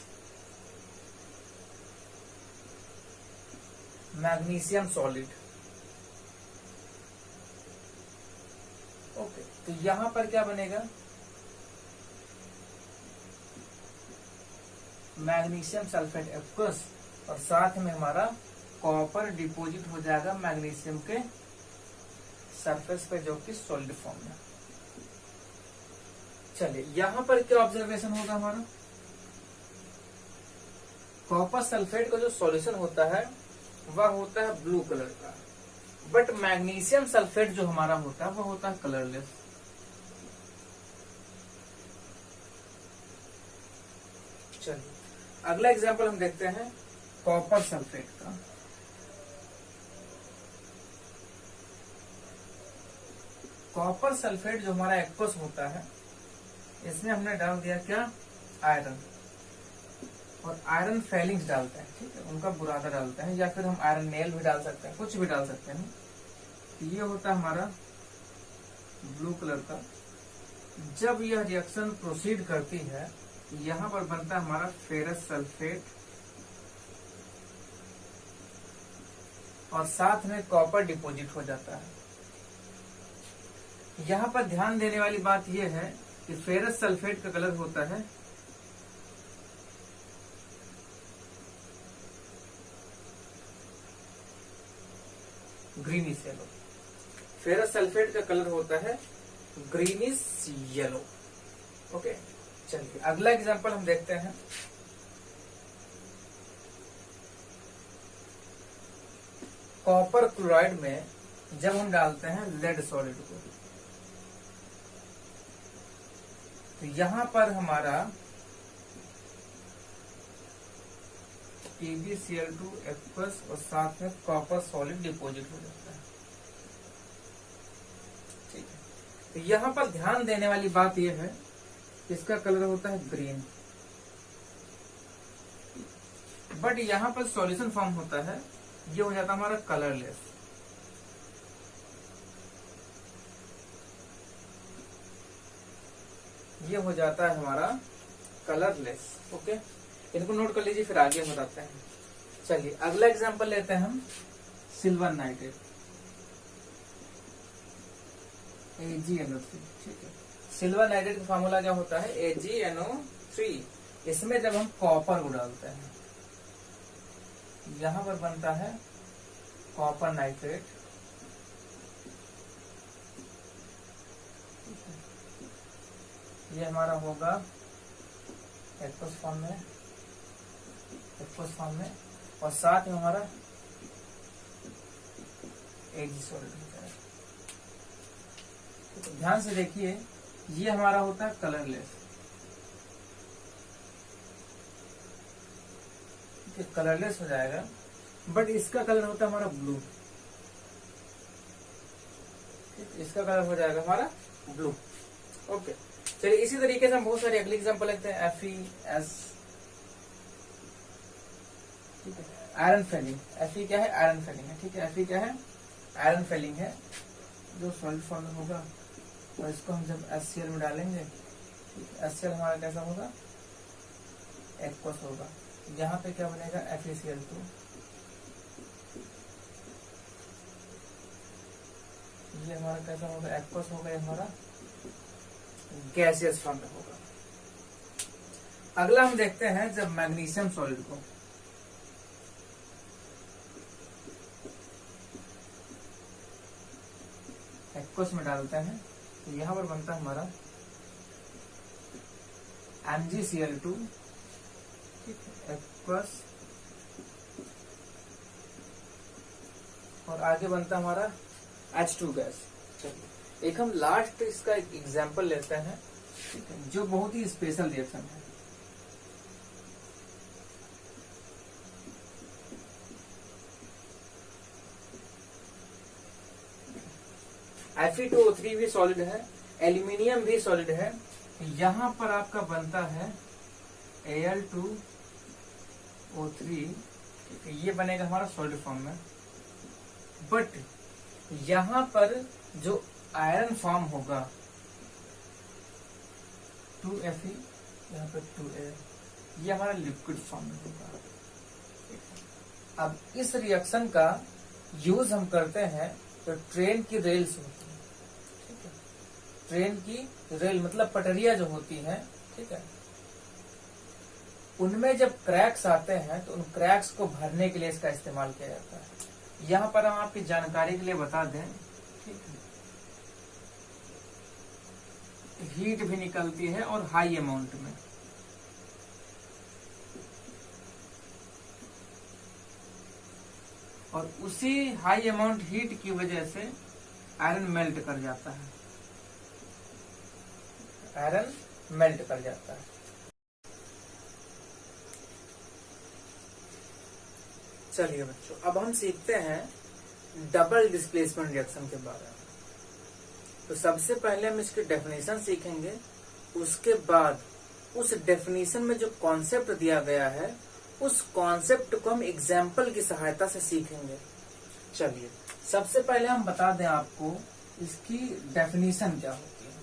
Speaker 1: मैग्नीशियम सॉलिड। ओके, तो यहां पर क्या बनेगा, मैग्नीशियम सल्फेट एक्वस, और साथ में हमारा कॉपर डिपॉजिट हो जाएगा मैग्नीशियम के सरफेस पे, जो कि सॉलिड फॉर्म में। चलिए यहां पर क्या ऑब्जर्वेशन होगा हमारा, कॉपर सल्फेट का जो सॉल्यूशन होता है वह होता है ब्लू कलर का, बट मैग्नीशियम सल्फेट जो हमारा होता है वह होता है कलरलेस। चलिए अगला एग्जांपल हम देखते हैं कॉपर सल्फेट का। कॉपर सल्फेट जो हमारा एक्वस होता है, इसमें हमने डाल दिया क्या, आयरन, और आयरन फेलिंग्स डालते हैं, ठीक है, उनका बुरादा डालते हैं, या फिर हम आयरन नेल भी डाल सकते हैं, कुछ भी डाल सकते हैं। तो ये होता है हमारा ब्लू कलर का। जब यह रिएक्शन प्रोसीड करती है, यहां पर बनता है हमारा फेरस सल्फेट, और साथ में कॉपर डिपॉजिट हो जाता है। यहां पर ध्यान देने वाली बात यह है कि फेरस सल्फेट का कलर होता है ग्रीनिश येलो। फेरस सल्फेट का कलर होता है ग्रीनिश येलो। ओके, चलिए अगला एग्जांपल हम देखते हैं। कॉपर क्लोराइड में जब हम डालते हैं लेड सॉलिड को, तो यहां पर हमारा PbCl2 एक्वस और साथ में कॉपर सॉलिड डिपॉजिट हो जाता है। ठीक है, तो यहां पर ध्यान देने वाली बात यह है, इसका कलर होता है ग्रीन, बट यहां पर सॉल्यूशन फॉर्म होता है, ये हो जाता है हमारा कलरलेस। ये हो जाता है हमारा कलरलेस। ओके, इनको नोट कर लीजिए, फिर आगे बताते हैं। चलिए अगला एग्जांपल लेते हैं हम, सिल्वर नाइट्रेट, AgNO3। ठीक है, सिल्वर नाइट्रेट का फार्मूला क्या होता है, AgNO3। इसमें जब हम कॉपर को डालते हैं, यहां पर बनता है कॉपर नाइट्रेट, ये हमारा होगा एक्वस फॉर्म में, और साथ में हमारा एजी सॉलिड हो जाएगा। तो ध्यान से देखिए, ये हमारा होता है कलरलेस, कलरलेस हो जाएगा, बट इसका कलर होता है हमारा ब्लू, इसका कलर हो जाएगा हमारा ब्लू। ओके, चलिए इसी तरीके से हम बहुत सारे अगले एग्जांपल लेते हैं। FeS, ठीक है, आयरन फेलिंग। Fe क्या है? आयरन फेलिंग है, ठीक है। Fe क्या है? आयरन फेलिंग है, जो सॉलिड फॉर्म में होगा, और इसको हम जब HCl में डालेंगे, HCl हमारा कैसा होगा? एक्वस होगा। यहाँ पे क्या बनेगा? FeCl2। ये हमारा कैसा होगा? एक्वस होगा, ये हमारा गैसियस फॉर्म में होगा। अगला हम देखते हैं जब मैग्नीशियम सॉलिड को, एक्वस में डालते हैं, तो यहां पर बनता है हमारा MgCl2, एक्वस, और आगे बनता है हमारा H2 गैस। चलिए एक हम लास्ट इसका एक एग्जाम्पल लेते हैं, ठीक है, जो बहुत ही स्पेशल रिएक्शन है। Fe2O3 भी सॉलिड है, एल्यूमिनियम भी सॉलिड है। यहां पर आपका बनता है Al2O3, ये बनेगा हमारा सॉलिड फॉर्म में, बट यहां पर जो आयरन फॉर्म होगा 2Fe, यहाँ पर 2A, ये हमारा लिक्विड फॉर्म में होगा। अब इस रिएक्शन का यूज हम करते हैं तो ट्रेन की रेल्स होती है, ठीक है, ट्रेन की रेल मतलब पटरिया जो होती है, ठीक है, उनमें जब क्रैक्स आते हैं तो उन क्रैक्स को भरने के लिए इसका इस्तेमाल किया जाता है। यहाँ पर हम आपकी जानकारी के लिए बता दें, ठीक है, हीट भी निकलती है और हाई अमाउंट में। और उसी हाई अमाउंट हीट की वजह से आयरन मेल्ट कर जाता है, आयरन मेल्ट कर जाता है। चलिए बच्चों, अब हम सीखते हैं डबल डिस्प्लेसमेंट रिएक्शन के बारे में। तो सबसे पहले हम इसकी डेफिनेशन सीखेंगे, उसके बाद उस डेफिनेशन में जो कॉन्सेप्ट दिया गया है उस कॉन्सेप्ट को हम एग्जाम्पल की सहायता से सीखेंगे। चलिए सबसे पहले हम बता दें आपको इसकी डेफिनेशन क्या होती है।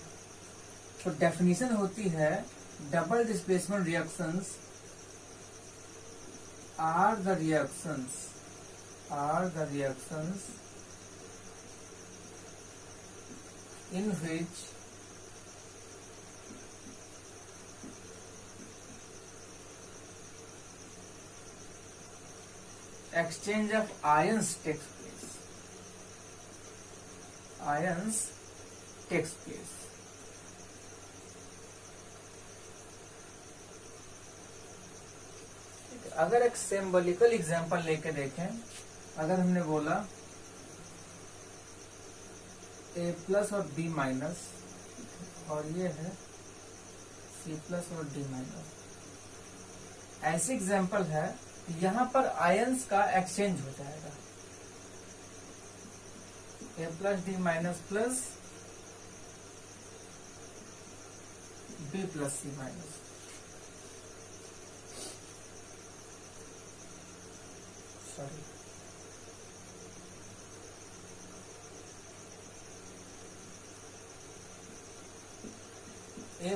Speaker 1: तो डेफिनेशन होती है double displacement reactions are the reactions in which exchange of ions takes place. अगर एक सिंबॉलिकल एग्जांपल लेके देखें, अगर हमने बोला A+ और B- और ये है C+ और D-, ऐसी एग्जांपल है, यहाँ पर आयंस का एक्सचेंज हो जाएगा, A+, D- B+ C-, sorry, A+, D-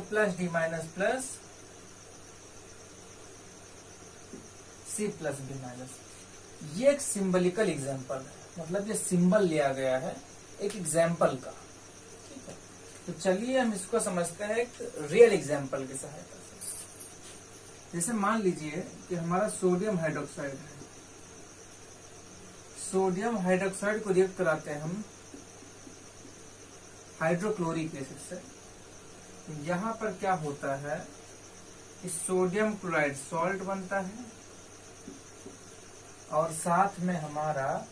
Speaker 1: C+ B-, ये एक सिंबलिकल एग्जाम्पल है, मतलब ये सिंबल लिया गया है एक एग्जाम्पल का, ठीक है। तो चलिए हम इसको समझते हैं एक रियल एग्जाम्पल की सहायता से। जैसे मान लीजिए कि हमारा सोडियम हाइड्रोक्साइड है, सोडियम हाइड्रोक्साइड को रिएक्ट कराते हैं हम हाइड्रोक्लोरिक एसिड से। यहाँ पर क्या होता है कि सोडियम क्लोराइड सॉल्ट बनता है और साथ में हमारा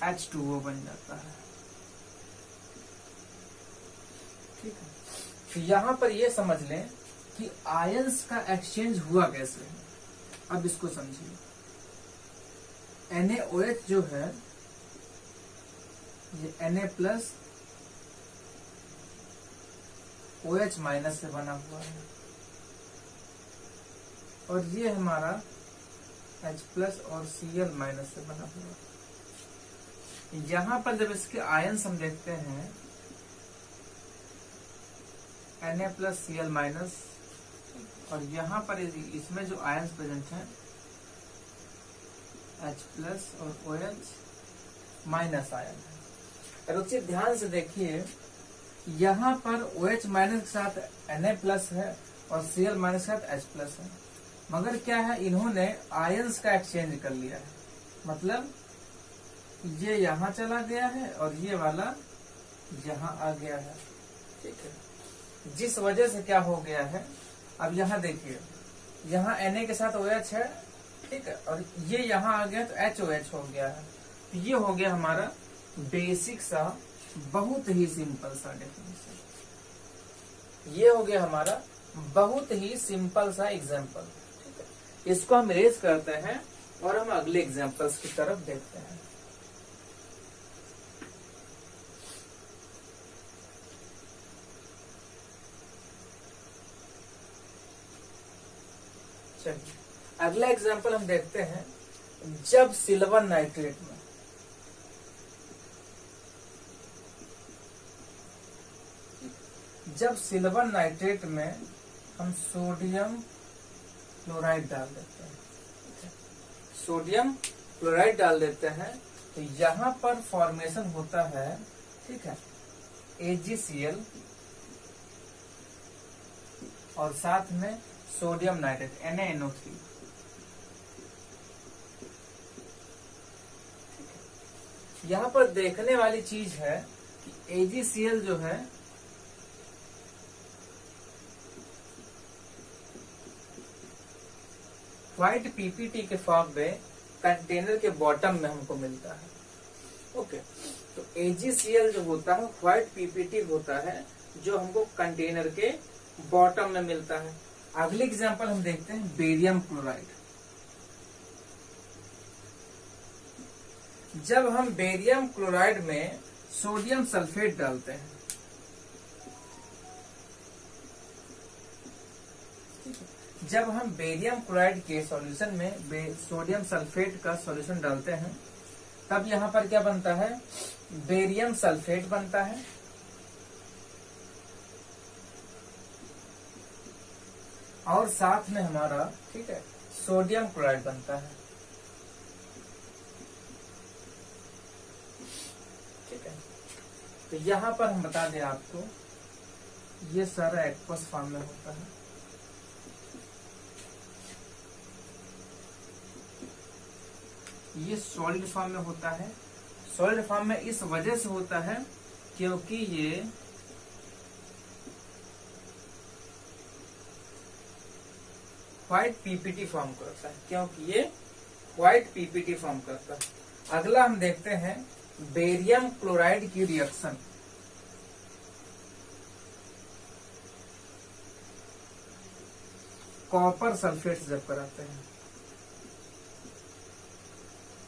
Speaker 1: H2O बन जाता है। ठीक है, तो यहाँ पर ये समझ लें कि आयंस का एक्सचेंज हुआ कैसे है। अब इसको समझिए, NaOH जो है ये Na+ OH- से बना हुआ है और ये हमारा H+ और Cl- से बना हुआ है। यहाँ पर जब इसके आयंस हम देखते हैं Na+ Cl- और यहाँ पर इसमें जो आयंस प्रेजेंट है H+ और OH- आयन है। रुचि ध्यान से देखिए, यहाँ पर OH- के साथ Na+ है और Cl- के साथ H+ है, मगर क्या है इन्होंने आयंस का एक्सचेंज कर लिया है। मतलब ये यहाँ चला गया है और ये वाला यहाँ आ गया है। ठीक है, जिस वजह से क्या हो गया है, अब यहाँ देखिए, यहाँ Na के साथ OH है, ठीक है, और ये यहाँ आ गया तो HOH हो गया है। तो ये हो गया हमारा बेसिक सा, बहुत ही सिंपल सा डेफिनेशन। ये हो गया हमारा बहुत ही सिंपल सा एग्जाम्पल। ठीक है, इसको हम रेज करते हैं और हम अगले एग्जाम्पल्स की तरफ देखते हैं। चलिए अगला एग्जाम्पल हम देखते हैं। जब सिल्वर नाइट्रेट में हम सोडियम क्लोराइड डाल देते हैं, सोडियम क्लोराइड डाल देते हैं, तो यहाँ पर फॉर्मेशन होता है, ठीक है, AgCl और साथ में सोडियम नाइट्रेट NaNO3। यहाँ पर देखने वाली चीज है कि AgCl जो है व्हाइट PPT के फॉर्म में कंटेनर के बॉटम में हमको मिलता है। ओके, तो AgCl जो होता है व्हाइट PPT होता है जो हमको कंटेनर के बॉटम में मिलता है। अगले एग्जांपल हम देखते हैं बेरियम क्लोराइड। जब हम बेरियम क्लोराइड में सोडियम सल्फेट डालते हैं, जब हम बेरियम क्लोराइड के सॉल्यूशन में सोडियम सल्फेट का सॉल्यूशन डालते हैं, तब यहाँ पर क्या बनता है, बेरियम सल्फेट बनता है और साथ में हमारा, ठीक है, सोडियम क्लोराइड बनता है। ठीक है, तो यहाँ पर हम बता दें आपको, ये सारा एक्वस फॉर्म में होता है। ये सॉलिड फॉर्म में होता है। सॉलिड फॉर्म में इस वजह से होता है क्योंकि ये व्हाइट PPT फॉर्म करता है, क्योंकि ये व्हाइट PPT फॉर्म करता है। अगला हम देखते हैं बेरियम क्लोराइड की रिएक्शन। कॉपर सल्फेट जब कराते हैं,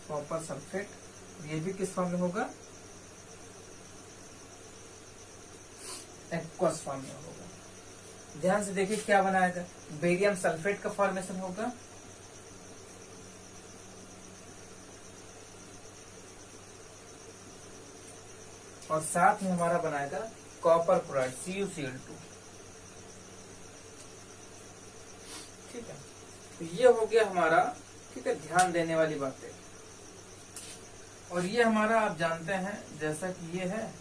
Speaker 1: कॉपर सल्फेट, ये भी किस फॉर्म में होगा, एक्वस फॉर्म में होगा। ध्यान से देखिए क्या बनाएगा, बेरियम सल्फेट का फॉर्मेशन होगा, और साथ में हमारा बनाएगा कॉपर क्लोराइड CuCl2। ठीक है, तो ये हो गया हमारा, ठीक है, ध्यान देने वाली बातें। और ये हमारा आप जानते हैं, जैसा कि ये है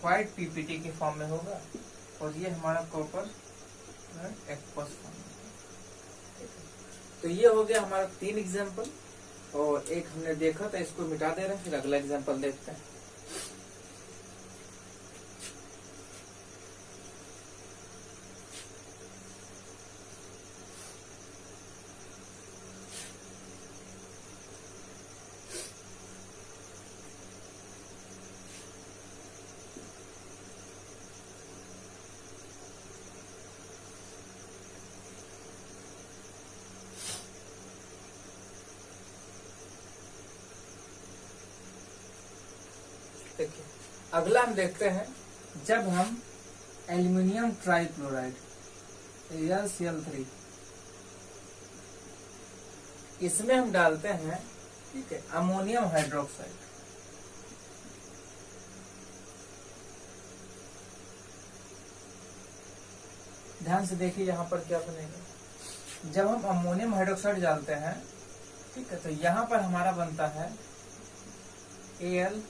Speaker 1: व्हाइट PPT के फॉर्म में होगा और ये हमारा कॉपर एक्वस फॉर्म में। तो ये हो गया हमारा 3 एग्जाम्पल। और एक हमने देखा था, इसको मिटा दे रहे हैं, फिर अगला एग्जांपल देखते हैं। देखिए अगला हम देखते हैं, जब हम एल्यूमिनियम ट्राइक्लोराइड AlCl3 इसमें हम डालते हैं, ठीक है, अमोनियम हाइड्रोक्साइड। ध्यान से देखिए यहाँ पर क्या बनेगा। जब हम अमोनियम हाइड्रोक्साइड डालते हैं, ठीक है, तो यहाँ पर हमारा बनता है AlOH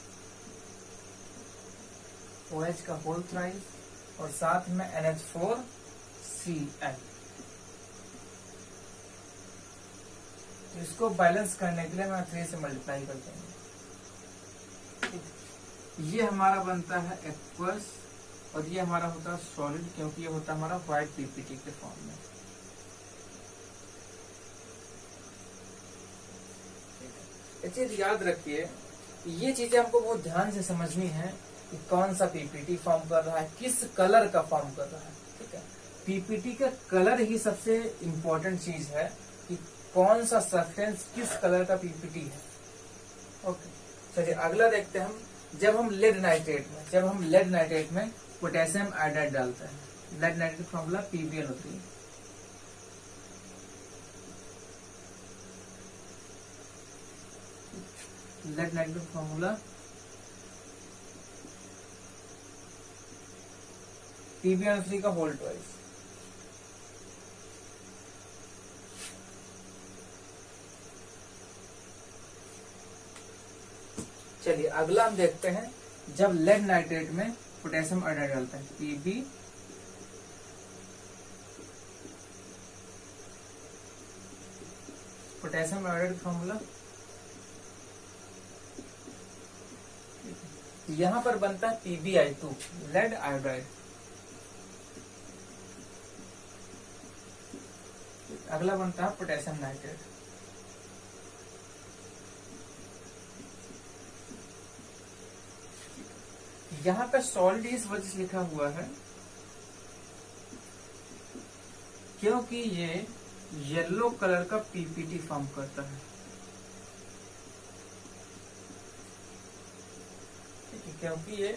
Speaker 1: का होल थ्राइस और साथ में NH4Cl। तो इसको बैलेंस करने के लिए मैं 3 से मल्टीप्लाई कर देंगे। ये हमारा बनता है एक्वस और ये हमारा होता है सॉलिड, क्योंकि ये होता है हमारा व्हाइट पीपीटी के फॉर्म में। ये चीज याद रखिए, ये चीजें हमको बहुत ध्यान से समझनी है कि कौन सा पीपीटी फॉर्म कर रहा है, किस कलर का फॉर्म कर रहा है। ठीक है, पीपीटी का कलर ही सबसे इम्पोर्टेंट चीज है कि कौन सा सब्सटेंस किस कलर का पीपीटी है। ओके, चलिए अगला देखते हैं हम। जब हम लेड नाइट्रेट में पोटेशियम आयोडाइड डालते हैं, lead nitrate formula PbNO3। Lead nitrate formula PbNO3 का होल ट्वाइस। चलिए अगला हम देखते हैं, जब लेड नाइट्रेट में पोटेशियम आयोडाइड डालते हैं, Pb पोटेशियम आयोडाइड फॉर्मूला यहां पर बनता है PbI2 लेड आयोडाइड। अगला बनता है पोटेशियम नाइट्रेट। यहाँ पे सॉलिड इस वजह से लिखा हुआ है क्योंकि ये येलो कलर का पीपीटी फॉर्म करता है। ठीक है, क्योंकि ये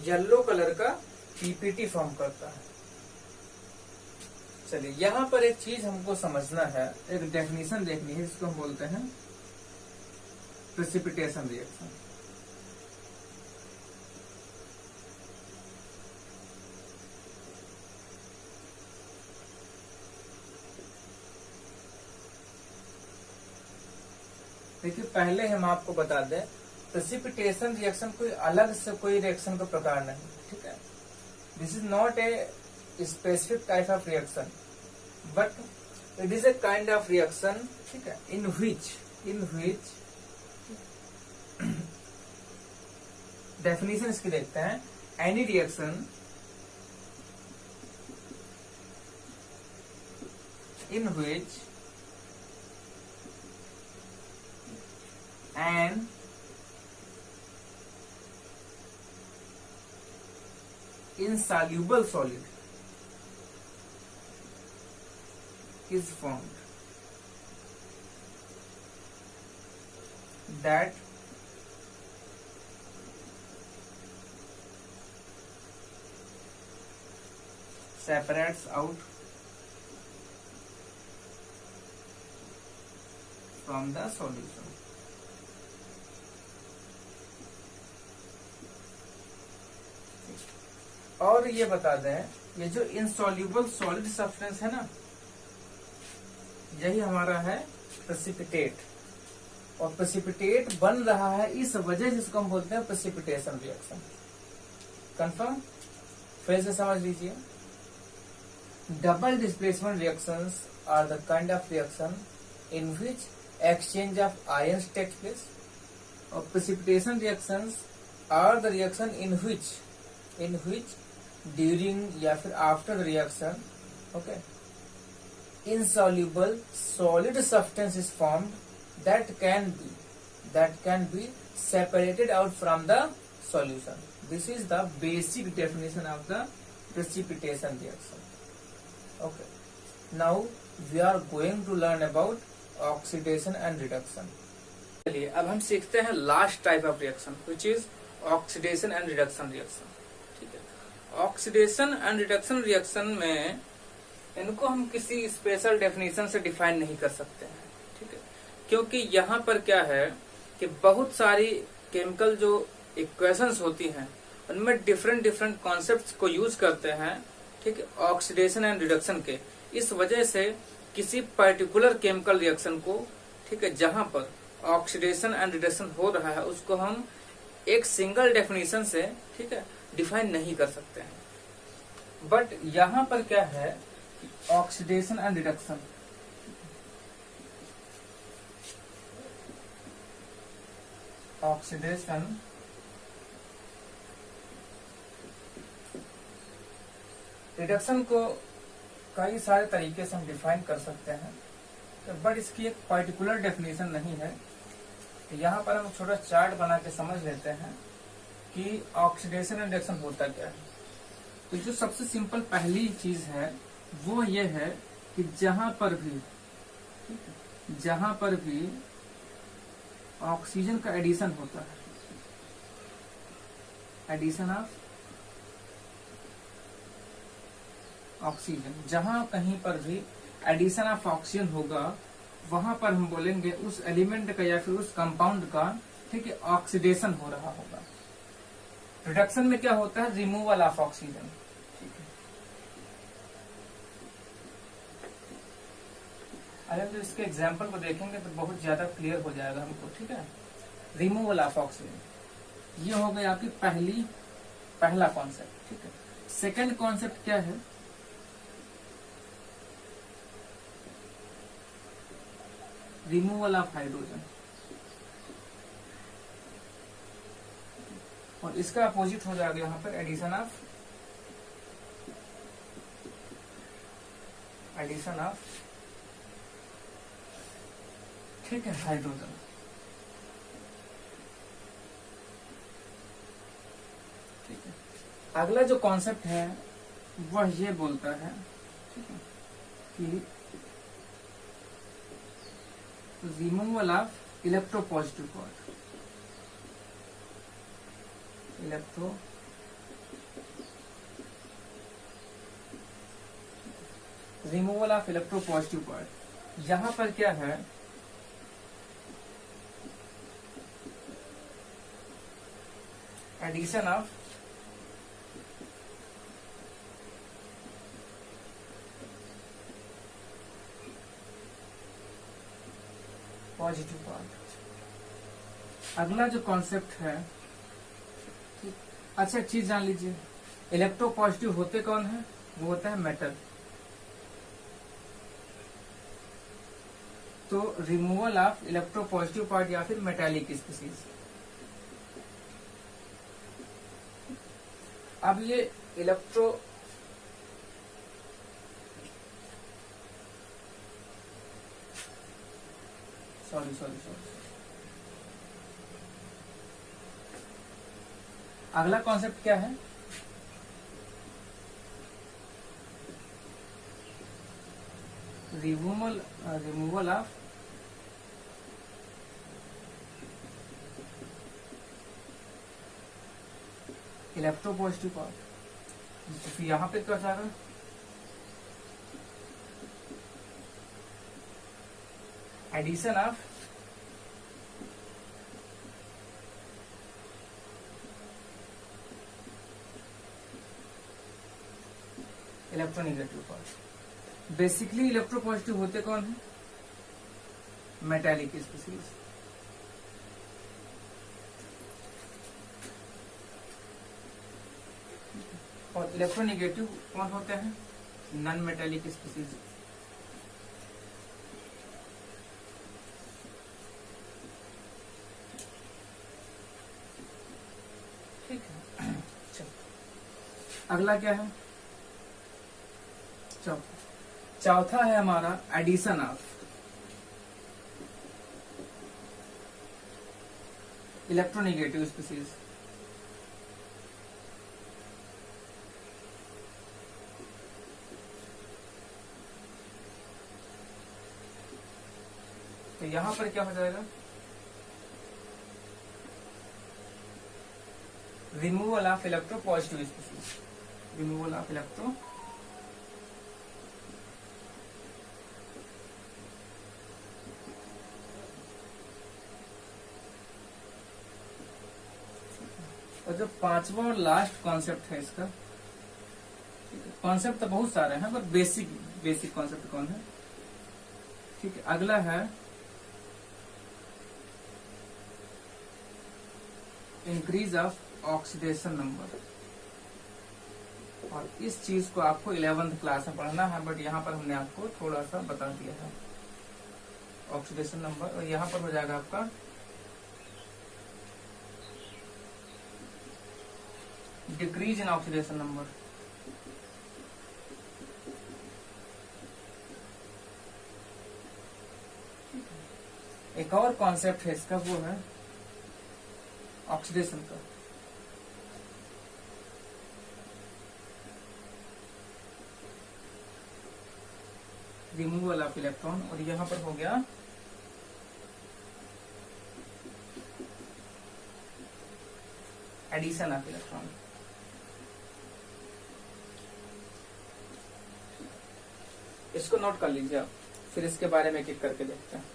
Speaker 1: येलो कलर का पीपीटी फॉर्म करता है। चलिए यहाँ पर एक चीज हमको समझना है, एक डेफिनेशन देखनी है, जिसको हम बोलते हैं प्रेसिपिटेशन रिएक्शन। देखिए पहले हम आपको बता दें, प्रेसिपिटेशन रिएक्शन कोई अलग से कोई रिएक्शन का प्रकार नहीं, ठीक है। This is not a specific type of reaction, but it is a kind of reaction, ठीक है, इन विच डेफिनेशन इसकी देखते हैं। Any reaction in which an insoluble solid is formed that separates out from the solution। और ये बता दें, ये जो इनसॉल्युबल सॉलिड सब्सटेंस है ना, यही हमारा है प्रेसिपिटेट। और प्रेसिपिटेट बन रहा है इस वजह से इसको हम बोलते हैं प्रेसिपिटेशन रिएक्शन। कंफर्म? फिर से समझ लीजिए, double displacement reactions are the kind of reaction in which exchange of ions takes place. Or precipitation reactions are the reaction in which during या फिर after the reaction, okay, insoluble solid substance is formed that can be separated out from the solution. This is the basic definition of the precipitation reaction. Okay, now we are going to learn about oxidation and reduction. चलिए अब हम सीखते हैं last type of reaction which is oxidation and reduction reaction. ठीक है, oxidation and reduction reaction में इनको हम किसी स्पेशल डेफिनेशन से डिफाइन नहीं कर सकते हैं. ठीक है, क्योंकि यहाँ पर क्या है कि बहुत सारी केमिकल जो इक्वेशंस होती हैं उनमें डिफरेंट कॉन्सेप्ट्स को यूज करते हैं. ठीक है, ऑक्सीडेशन एंड रिडक्शन के. इस वजह से किसी पर्टिकुलर केमिकल रिएक्शन को, ठीक है, जहां पर ऑक्सीडेशन एंड रिडक्शन हो रहा है उसको हम एक सिंगल डेफिनेशन से, ठीक है, डिफाइन नहीं कर सकते हैं. बट यहां पर क्या है, oxidation and reduction, oxidation reduction को कई सारे तरीके से हम डिफाइन कर सकते हैं, बट इसकी एक पर्टिकुलर डेफिनेशन नहीं है. यहाँ पर हम छोटा चार्ट बना के समझ लेते हैं कि ऑक्सीडेशन एंड रिडक्शन होता क्या है. तो जो सबसे सिंपल पहली चीज है वो ये है कि जहां पर भी ऑक्सीजन का एडिशन होता है, एडिशन ऑफ ऑक्सीजन, जहां कहीं पर भी एडिशन ऑफ ऑक्सीजन होगा वहां पर हम बोलेंगे उस एलिमेंट का या फिर उस कंपाउंड का, ठीक है, ऑक्सीडेशन हो रहा होगा. रिडक्शन में क्या होता है, रिमूवल ऑफ ऑक्सीजन. ठीक है, अगर तो इसके एग्जाम्पल को देखेंगे तो बहुत ज्यादा क्लियर हो जाएगा हमको. ठीक है, रिमूवल ऑफ ऑक्सीजन ये हो गई आपकी पहला कॉन्सेप्ट. ठीक है, सेकेंड कॉन्सेप्ट क्या है, रिमूवल ऑफ हाइड्रोजन. और इसका अपोजिट हो जाएगा यहाँ पर एडिशन ऑफ, ठीक है, हाइड्रोजन. ठीक है, अगला जो कॉन्सेप्ट है वह ये बोलता है, ठीक है, कि removal of electropositive part, removal of electropositive part. यहां पर क्या है, एडिशन ऑफ पॉजिटिव पार्ट. अगला जो कॉन्सेप्ट है, अच्छा एक चीज जान लीजिए, इलेक्ट्रोपॉजिटिव होते कौन है, वो होता है मेटल. तो रिमूवल ऑफ इलेक्ट्रोपॉजिटिव पार्ट या फिर मेटालिक स्पीसीज. अब ये सॉरी अगला कॉन्सेप्ट क्या है, रिमूवल ऑफ इलेक्ट्रोपॉजिटिव पार्ट. यहां पे क्या जाएगा, addition of electronegative part. Basically electropositive होते कौन है, मेटालिक स्पीसीज. और इलेक्ट्रोनेगेटिव कौन होते हैं, नॉन मेटालिक स्पीसीज. अगला क्या है, चौथा है हमारा एडिशन ऑफ इलेक्ट्रोनेगेटिव स्पीसीज। तो यहां पर क्या हो जाएगा, removal of electro positive species, removal of electro और जो पांचवा और लास्ट कॉन्सेप्ट है इसका, कॉन्सेप्ट तो बहुत सारे हैं पर बेसिक कॉन्सेप्ट कौन है, ठीक है। अगला है इंक्रीज ऑफ ऑक्सीडेशन नंबर, और इस चीज को आपको 11th क्लास में पढ़ना है, बट यहाँ पर हमने आपको थोड़ा सा बता दिया है। ऑक्सीडेशन नंबर, और यहाँ पर हो जाएगा आपका डिक्रीज इन ऑक्सीडेशन नंबर। एक और कॉन्सेप्ट है इसका, वो है ऑक्सीडेशन का, रिमूवल ऑफ इलेक्ट्रॉन, और यहां पर हो गया एडिशन ऑफ इलेक्ट्रॉन। इसको नोट कर लीजिए आप, फिर इसके बारे में एक करके देखते हैं,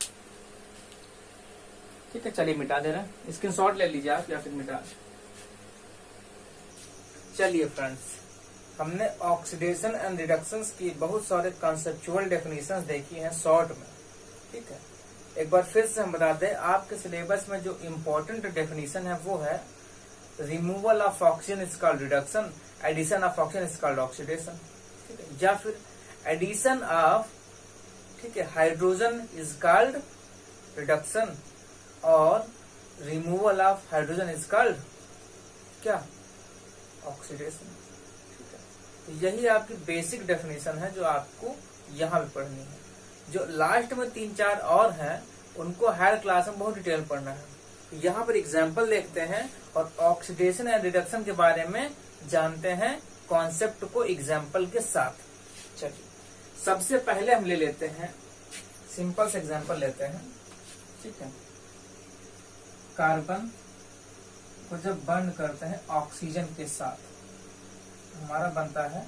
Speaker 1: ठीक है। चलिए मिटा दे रहे हैं, स्क्रीनशॉट ले लीजिए आप या फिर मिटा। चलिए फ्रेंड्स, हमने ऑक्सीडेशन एंड रिडक्शंस की बहुत सारे कॉन्सेप्चुअल डेफिनेशंस देखी हैं शॉर्ट में, ठीक है। एक बार फिर से हम बता दें, आपके सिलेबस में जो इम्पोर्टेंट डेफिनेशन है वो है removal of oxygen is called reduction, addition of oxygen is called oxidation, ठीक है। या फिर एडिशन ऑफ, ठीक है, हाइड्रोजन इज कॉल्ड रिडक्शन, और removal of hydrogen is called क्या, ऑक्सीडेशन, ठीक है। तो यही आपकी बेसिक डेफिनेशन है जो आपको यहाँ पे पढ़नी है। जो लास्ट में 3-4 और हैं उनको हायर क्लास में बहुत डिटेल पढ़ना है। तो यहाँ पर एग्जाम्पल देखते हैं और ऑक्सीडेशन एंड रिडक्शन के बारे में जानते हैं कॉन्सेप्ट को एग्जाम्पल के साथ। चलिए सबसे पहले हम ले लेते हैं, सिंपल से एग्जाम्पल लेते हैं, ठीक है। कार्बन को जब बर्न करते हैं ऑक्सीजन के साथ, हमारा बनता है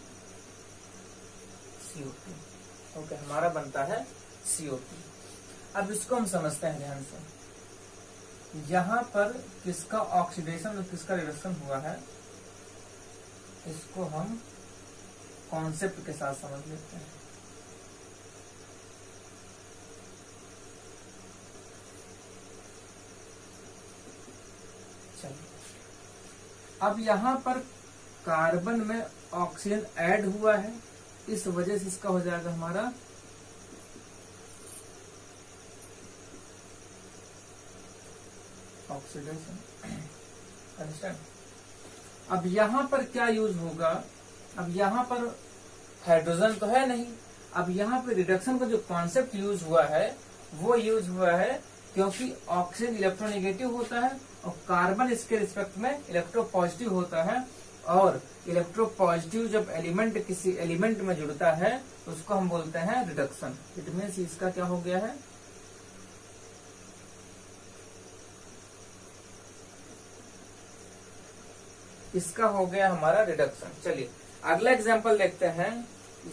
Speaker 1: CO2, ओके, हमारा बनता है CO2। अब इसको हम समझते हैं ध्यान से, यहां पर किसका ऑक्सीडेशन और किसका रिडक्शन हुआ है, इसको हम कॉन्सेप्ट के साथ समझ लेते हैं। अब यहाँ पर कार्बन में ऑक्सीजन ऐड हुआ है, इस वजह से इसका हो जाएगा हमारा ऑक्सीडेशन, अंडरस्टैंड। अब यहाँ पर क्या यूज होगा, अब यहाँ पर हाइड्रोजन तो है नहीं, अब यहाँ पे रिडक्शन का जो कॉन्सेप्ट यूज हुआ है वो यूज हुआ है क्योंकि ऑक्सीजन इलेक्ट्रोनेगेटिव होता है और कार्बन इसके रिस्पेक्ट में इलेक्ट्रोपॉजिटिव होता है, और इलेक्ट्रोपॉजिटिव जब एलिमेंट किसी एलिमेंट में जुड़ता है तो उसको हम बोलते हैं रिडक्शन। इट मीन्स इसका क्या हो गया है, इसका हो गया हमारा रिडक्शन। चलिए अगला एग्जांपल देखते हैं,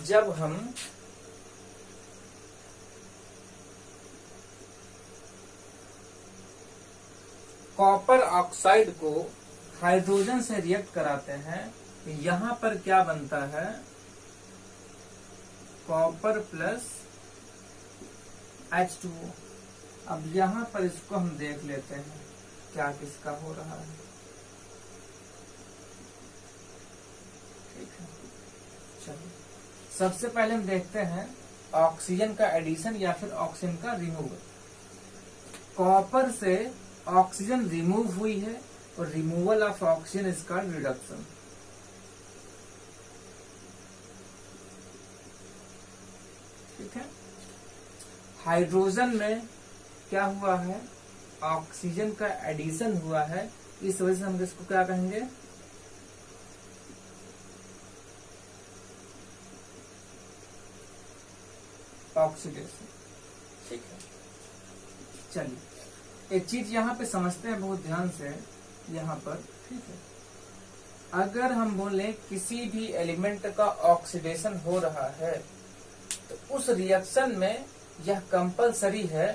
Speaker 1: जब हम कॉपर ऑक्साइड को हाइड्रोजन से रिएक्ट कराते हैं तो यहां पर क्या बनता है, कॉपर प्लस H2O। अब यहां पर इसको हम देख लेते हैं क्या किसका हो रहा है, ठीक है। चलिए सबसे पहले हम देखते हैं ऑक्सीजन का एडिशन या फिर ऑक्सीजन का रिमूवल। कॉपर से ऑक्सीजन रिमूव हुई है और removal of oxygen is called reduction. ठीक है। हाइड्रोजन में क्या हुआ है, ऑक्सीजन का एडिशन हुआ है, इस वजह से हम इसको क्या कहेंगे, ऑक्सीडेशन। ठीक है, चलिए एक चीज यहाँ पे समझते हैं बहुत ध्यान से यहाँ पर। ठीक है, अगर हम बोले किसी भी एलिमेंट का ऑक्सीडेशन हो रहा है तो उस रिएक्शन में यह कंपलसरी है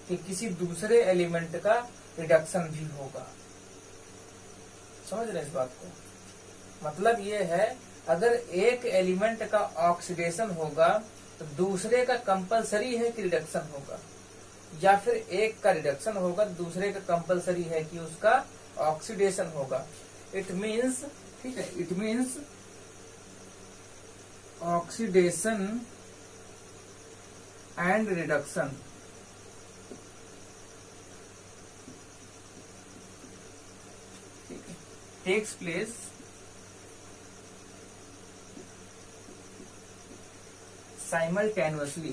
Speaker 1: कि किसी दूसरे एलिमेंट का रिडक्शन भी होगा। समझ रहे इस बात को? मतलब ये है, अगर एक एलिमेंट का ऑक्सीडेशन होगा तो दूसरे का कंपलसरी है कि रिडक्शन होगा, या फिर एक का रिडक्शन होगा तो दूसरे का कंपलसरी है कि उसका ऑक्सीडेशन होगा। इट मीन्स, ठीक है, it means oxidation and reduction takes place simultaneously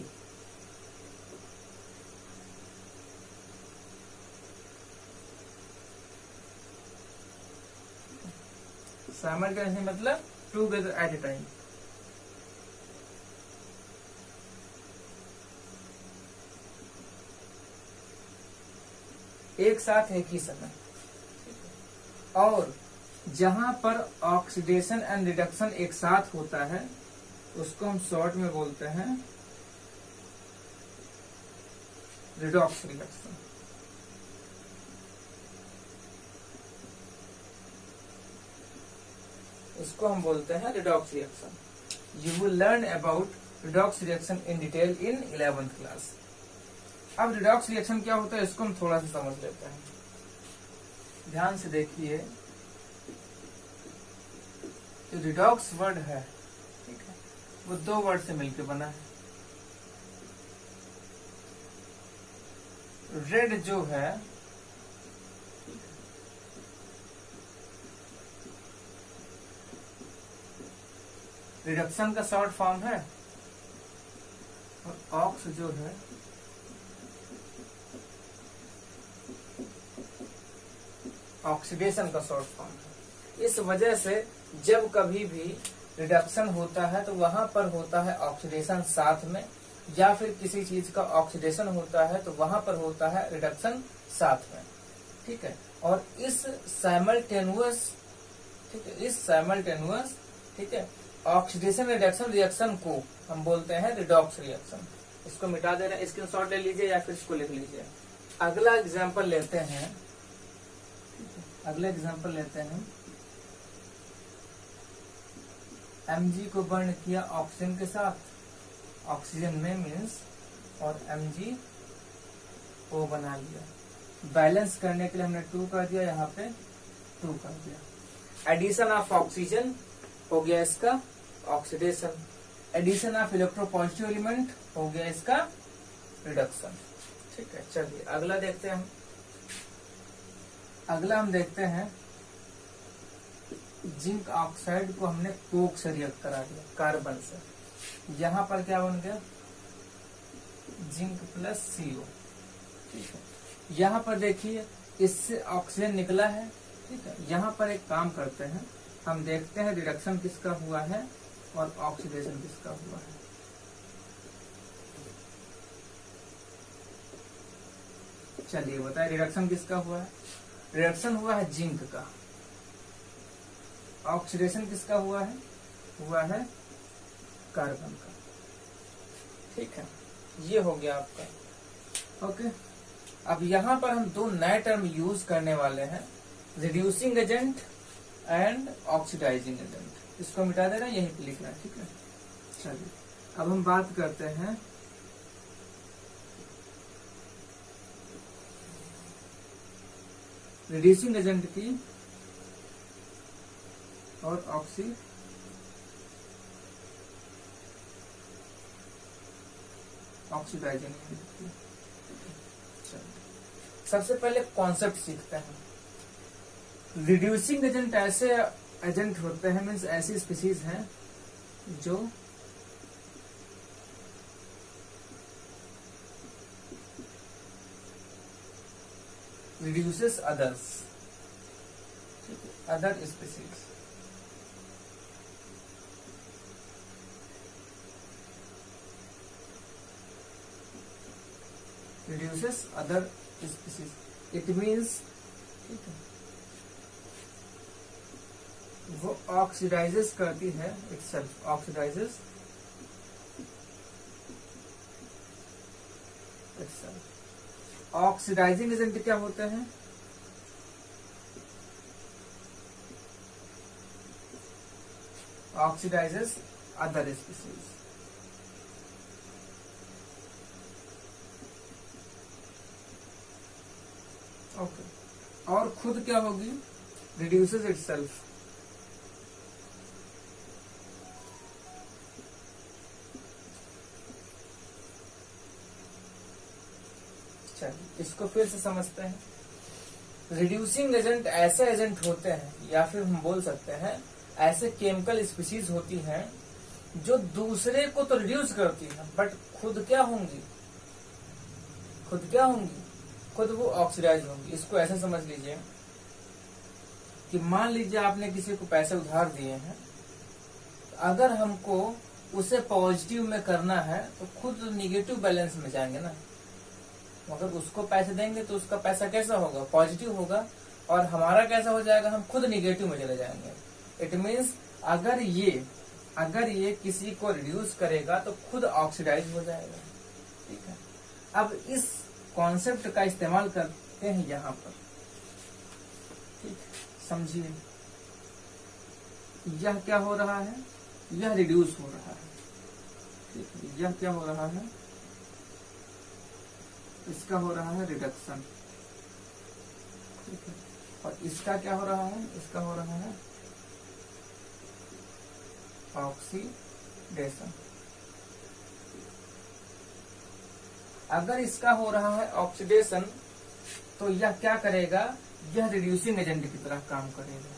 Speaker 1: मतलब टूगेदर एट ए टाइम। एक साथ एक ही समय। और जहां पर ऑक्सीडेशन एंड रिडक्शन एक साथ होता है उसको हम शॉर्ट में बोलते हैं रिडॉक्स रिएक्शन। इसको हम बोलते हैं redox reaction. You will learn about redox reaction in detail in 11th class. अब रिडॉक्स रिएक्शन क्या होता है इसको हम थोड़ा सा समझ लेते हैं। ध्यान से देखिए, जो रिडॉक्स वर्ड है, ठीक है, वो दो वर्ड से मिलकर बना है। रेड जो है, रिडक्शन का शॉर्ट फॉर्म है, और ऑक्स जो है ऑक्सीडेशन का शॉर्ट फॉर्म है। इस वजह से जब कभी भी रिडक्शन होता है तो वहां पर होता है ऑक्सीडेशन साथ में, या फिर किसी चीज का ऑक्सीडेशन होता है तो वहां पर होता है रिडक्शन साथ में। ठीक है, और इस साइमल्टेनियस, ठीक है, इस साइमल्टेनियस, ठीक है, ऑक्सीडेशन रिडक्शन रिएक्शन को हम बोलते हैं रिडॉक्स रिएक्शन। इसको मिटा दे रहे हैं, स्क्रीनशॉट ले लीजिए या फिर इसको लिख लीजिए। अगला एग्जाम्पल लेते हैं, अगला एग्जाम्पल लेते हैं। Mg को बर्न किया ऑक्सीजन के साथ, ऑक्सीजन में मीन्स, और Mg O बना लिया। बैलेंस करने के लिए हमने 2 कर दिया, यहाँ पे 2 कर दिया। एडिशन ऑफ ऑक्सीजन हो गया इसका oxidation, addition of electropositive element हो गया इसका रिडक्शन। ठीक है, चलिए अगला देखते हैं हम। अगला हम देखते हैं, जिंक ऑक्साइड को हमने कोक से रिएक्ट करा दिया कार्बन से। यहाँ पर क्या बन गया, जिंक प्लस CO। ठीक है, यहाँ पर देखिए इससे ऑक्सीजन निकला है। ठीक है, यहाँ पर एक काम करते हैं, हम देखते हैं रिडक्शन किसका हुआ है और ऑक्सीडेशन किसका हुआ है। चलिए बताए रिडक्शन किसका हुआ है। रिडक्शन हुआ है जिंक का, ऑक्सीडेशन किसका हुआ है कार्बन का। ठीक है, ये हो गया आपका। ओके, अब यहाँ पर हम 2 नए टर्म यूज करने वाले हैं, reducing agent and oxidising agent. इसको मिटा देना, यहीं पे लिखना है। ठीक है, चलिए अब हम बात करते हैं रिड्यूसिंग एजेंट की और ऑक्सीडाइजिंग एजेंट की। सबसे पहले कॉन्सेप्ट सीखते हैं। रिड्यूसिंग एजेंट ऐसे एजेंट होते हैं, मीन्स ऐसी स्पीसीज हैं जो reduces others, other species. reduces other species, it means, ठीक है, वो ऑक्सीडाइजेस करती है itself, oxidises itself। Oxidising agent क्या होते हैं? Oxidises other species. ओके, और खुद क्या होगी? Reduces itself. चलिए इसको फिर से समझते हैं। रिड्यूसिंग एजेंट ऐसे एजेंट होते हैं, या फिर हम बोल सकते हैं ऐसे केमिकल स्पीसीज होती हैं जो दूसरे को तो रिड्यूस करती है, बट खुद क्या होंगी? खुद क्या होंगी? खुद वो ऑक्सीडाइज होंगी। इसको ऐसे समझ लीजिए कि मान लीजिए आपने किसी को पैसे उधार दिए हैं, अगर हमको उसे पॉजिटिव में करना है तो खुद निगेटिव बैलेंस में जाएंगे ना। अगर उसको पैसे देंगे तो उसका पैसा कैसा होगा? पॉजिटिव होगा, और हमारा कैसा हो जाएगा? हम खुद निगेटिव में चले जाएंगे। इट मीन्स अगर ये किसी को रिड्यूस करेगा तो खुद ऑक्सीडाइज हो जाएगा। ठीक है, अब इस कॉन्सेप्ट का इस्तेमाल करते हैं यहाँ पर। ठीक, समझिए यह क्या हो रहा है? यह रिड्यूस हो रहा है। ठीक है, यह क्या हो रहा है? इसका हो रहा है रिडक्शन। ठीक है, और इसका क्या हो रहा है? इसका हो रहा है ऑक्सीडेशन। अगर इसका हो रहा है ऑक्सीडेशन तो यह क्या करेगा? यह रिड्यूसिंग एजेंट की तरह काम करेगा।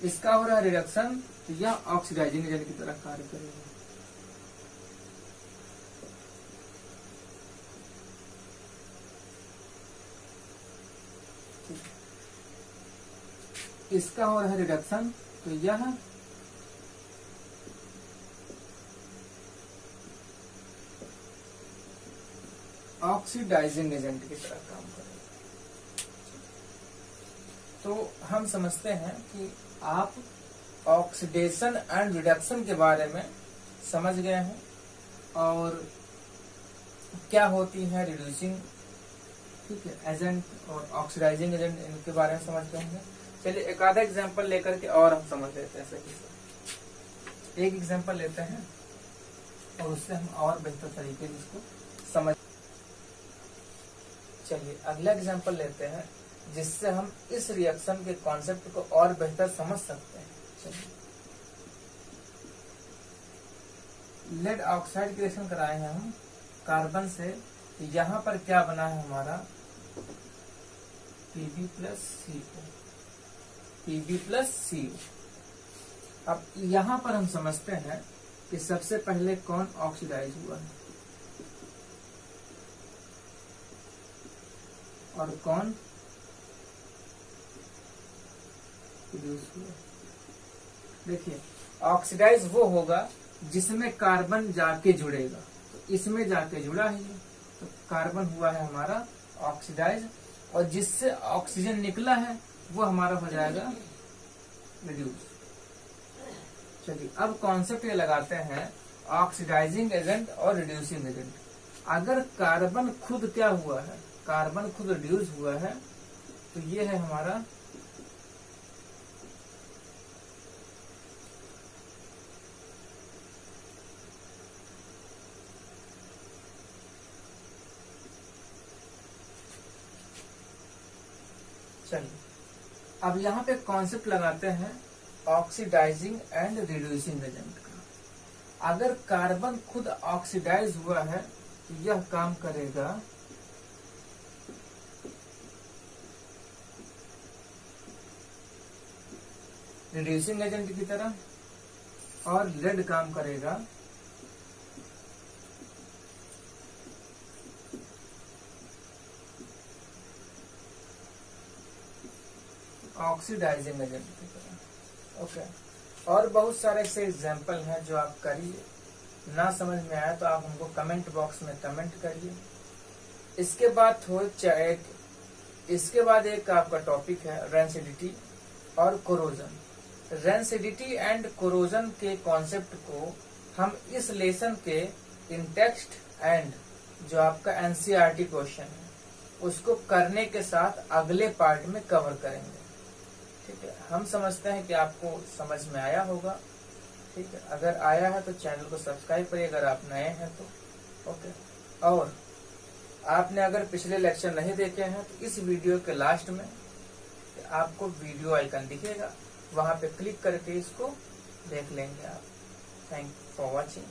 Speaker 1: इसका हो रहा है रिडक्शन तो यह ऑक्सीडाइजिंग एजेंट की तरह कार्य करेगा। इसका हो रहा है रिडक्शन तो यह ऑक्सीडाइजिंग एजेंट की तरह काम करेगा। तो हम समझते हैं कि आप ऑक्सीडेशन एंड रिडक्शन के बारे में समझ गए हैं, और क्या होती है रिड्यूसिंग, ठीक है, एजेंट और ऑक्सीडाइजिंग एजेंट, इनके बारे में समझ गए हैं। चलिए एक आधा एग्जाम्पल लेकर के और हम समझ लेते हैं। सही, एक एग्जाम्पल लेते हैं और उससे हम और बेहतर तरीके से इसको समझ। चलिए अगला एग्जाम्पल लेते हैं जिससे हम इस रिएक्शन के कॉन्सेप्ट को और बेहतर समझ सकते हैं। चलिए, लेड ऑक्साइड की रिएक्शन कराए हैं हम कार्बन से। यहाँ पर क्या बना है हमारा? Pb plus CO, Pb plus CO। अब यहाँ पर हम समझते हैं कि सबसे पहले कौन ऑक्सीडाइज हुआ है और कौन रिड्यूस हुआ। देखिए ऑक्सीडाइज वो होगा जिसमें कार्बन जाके जुड़ेगा, तो इसमें जाके जुड़ा है तो कार्बन हुआ है हमारा ऑक्सीडाइज, और जिससे ऑक्सीजन निकला है वो हमारा हो जाएगा रिड्यूस। चलिए अब कॉन्सेप्ट ये लगाते हैं ऑक्सीडाइजिंग एजेंट और रिड्यूसिंग एजेंट। अगर कार्बन खुद क्या हुआ है? कार्बन खुद रिड्यूस हुआ है तो ये है हमारा चलिए अब यहाँ पे कॉन्सेप्ट लगाते हैं ऑक्सीडाइजिंग एंड रिड्यूसिंग एजेंट का। अगर कार्बन खुद ऑक्सीडाइज हुआ है तो यह काम करेगा रिड्यूसिंग एजेंट की तरह, और लेड काम करेगा ऑक्सीडाइजिंग एजेंट की तरह। ओके, और बहुत सारे ऐसे एग्जाम्पल हैं जो आप करिए, ना समझ में आया तो आप हमको कमेंट बॉक्स में कमेंट करिए। इसके बाद एक आपका टॉपिक है रेंसिडिटी और कोरोजन। रेंसिडिटी एंड कोरोजन के कॉन्सेप्ट को हम इस लेसन के इन टेक्स्ट एंड जो आपका एनसीईआरटी क्वेश्चन है उसको करने के साथ अगले पार्ट में कवर करेंगे। ठीक है, हम समझते हैं कि आपको समझ में आया होगा। ठीक है, अगर आया है तो चैनल को सब्सक्राइब करिए अगर आप नए हैं तो। ओके, और आपने अगर पिछले लेक्चर नहीं देखे हैं तो इस वीडियो के लास्ट में आपको वीडियो आइकन दिखेगा, वहां पे क्लिक करके इसको देख लेंगे आप। Thank you for watching.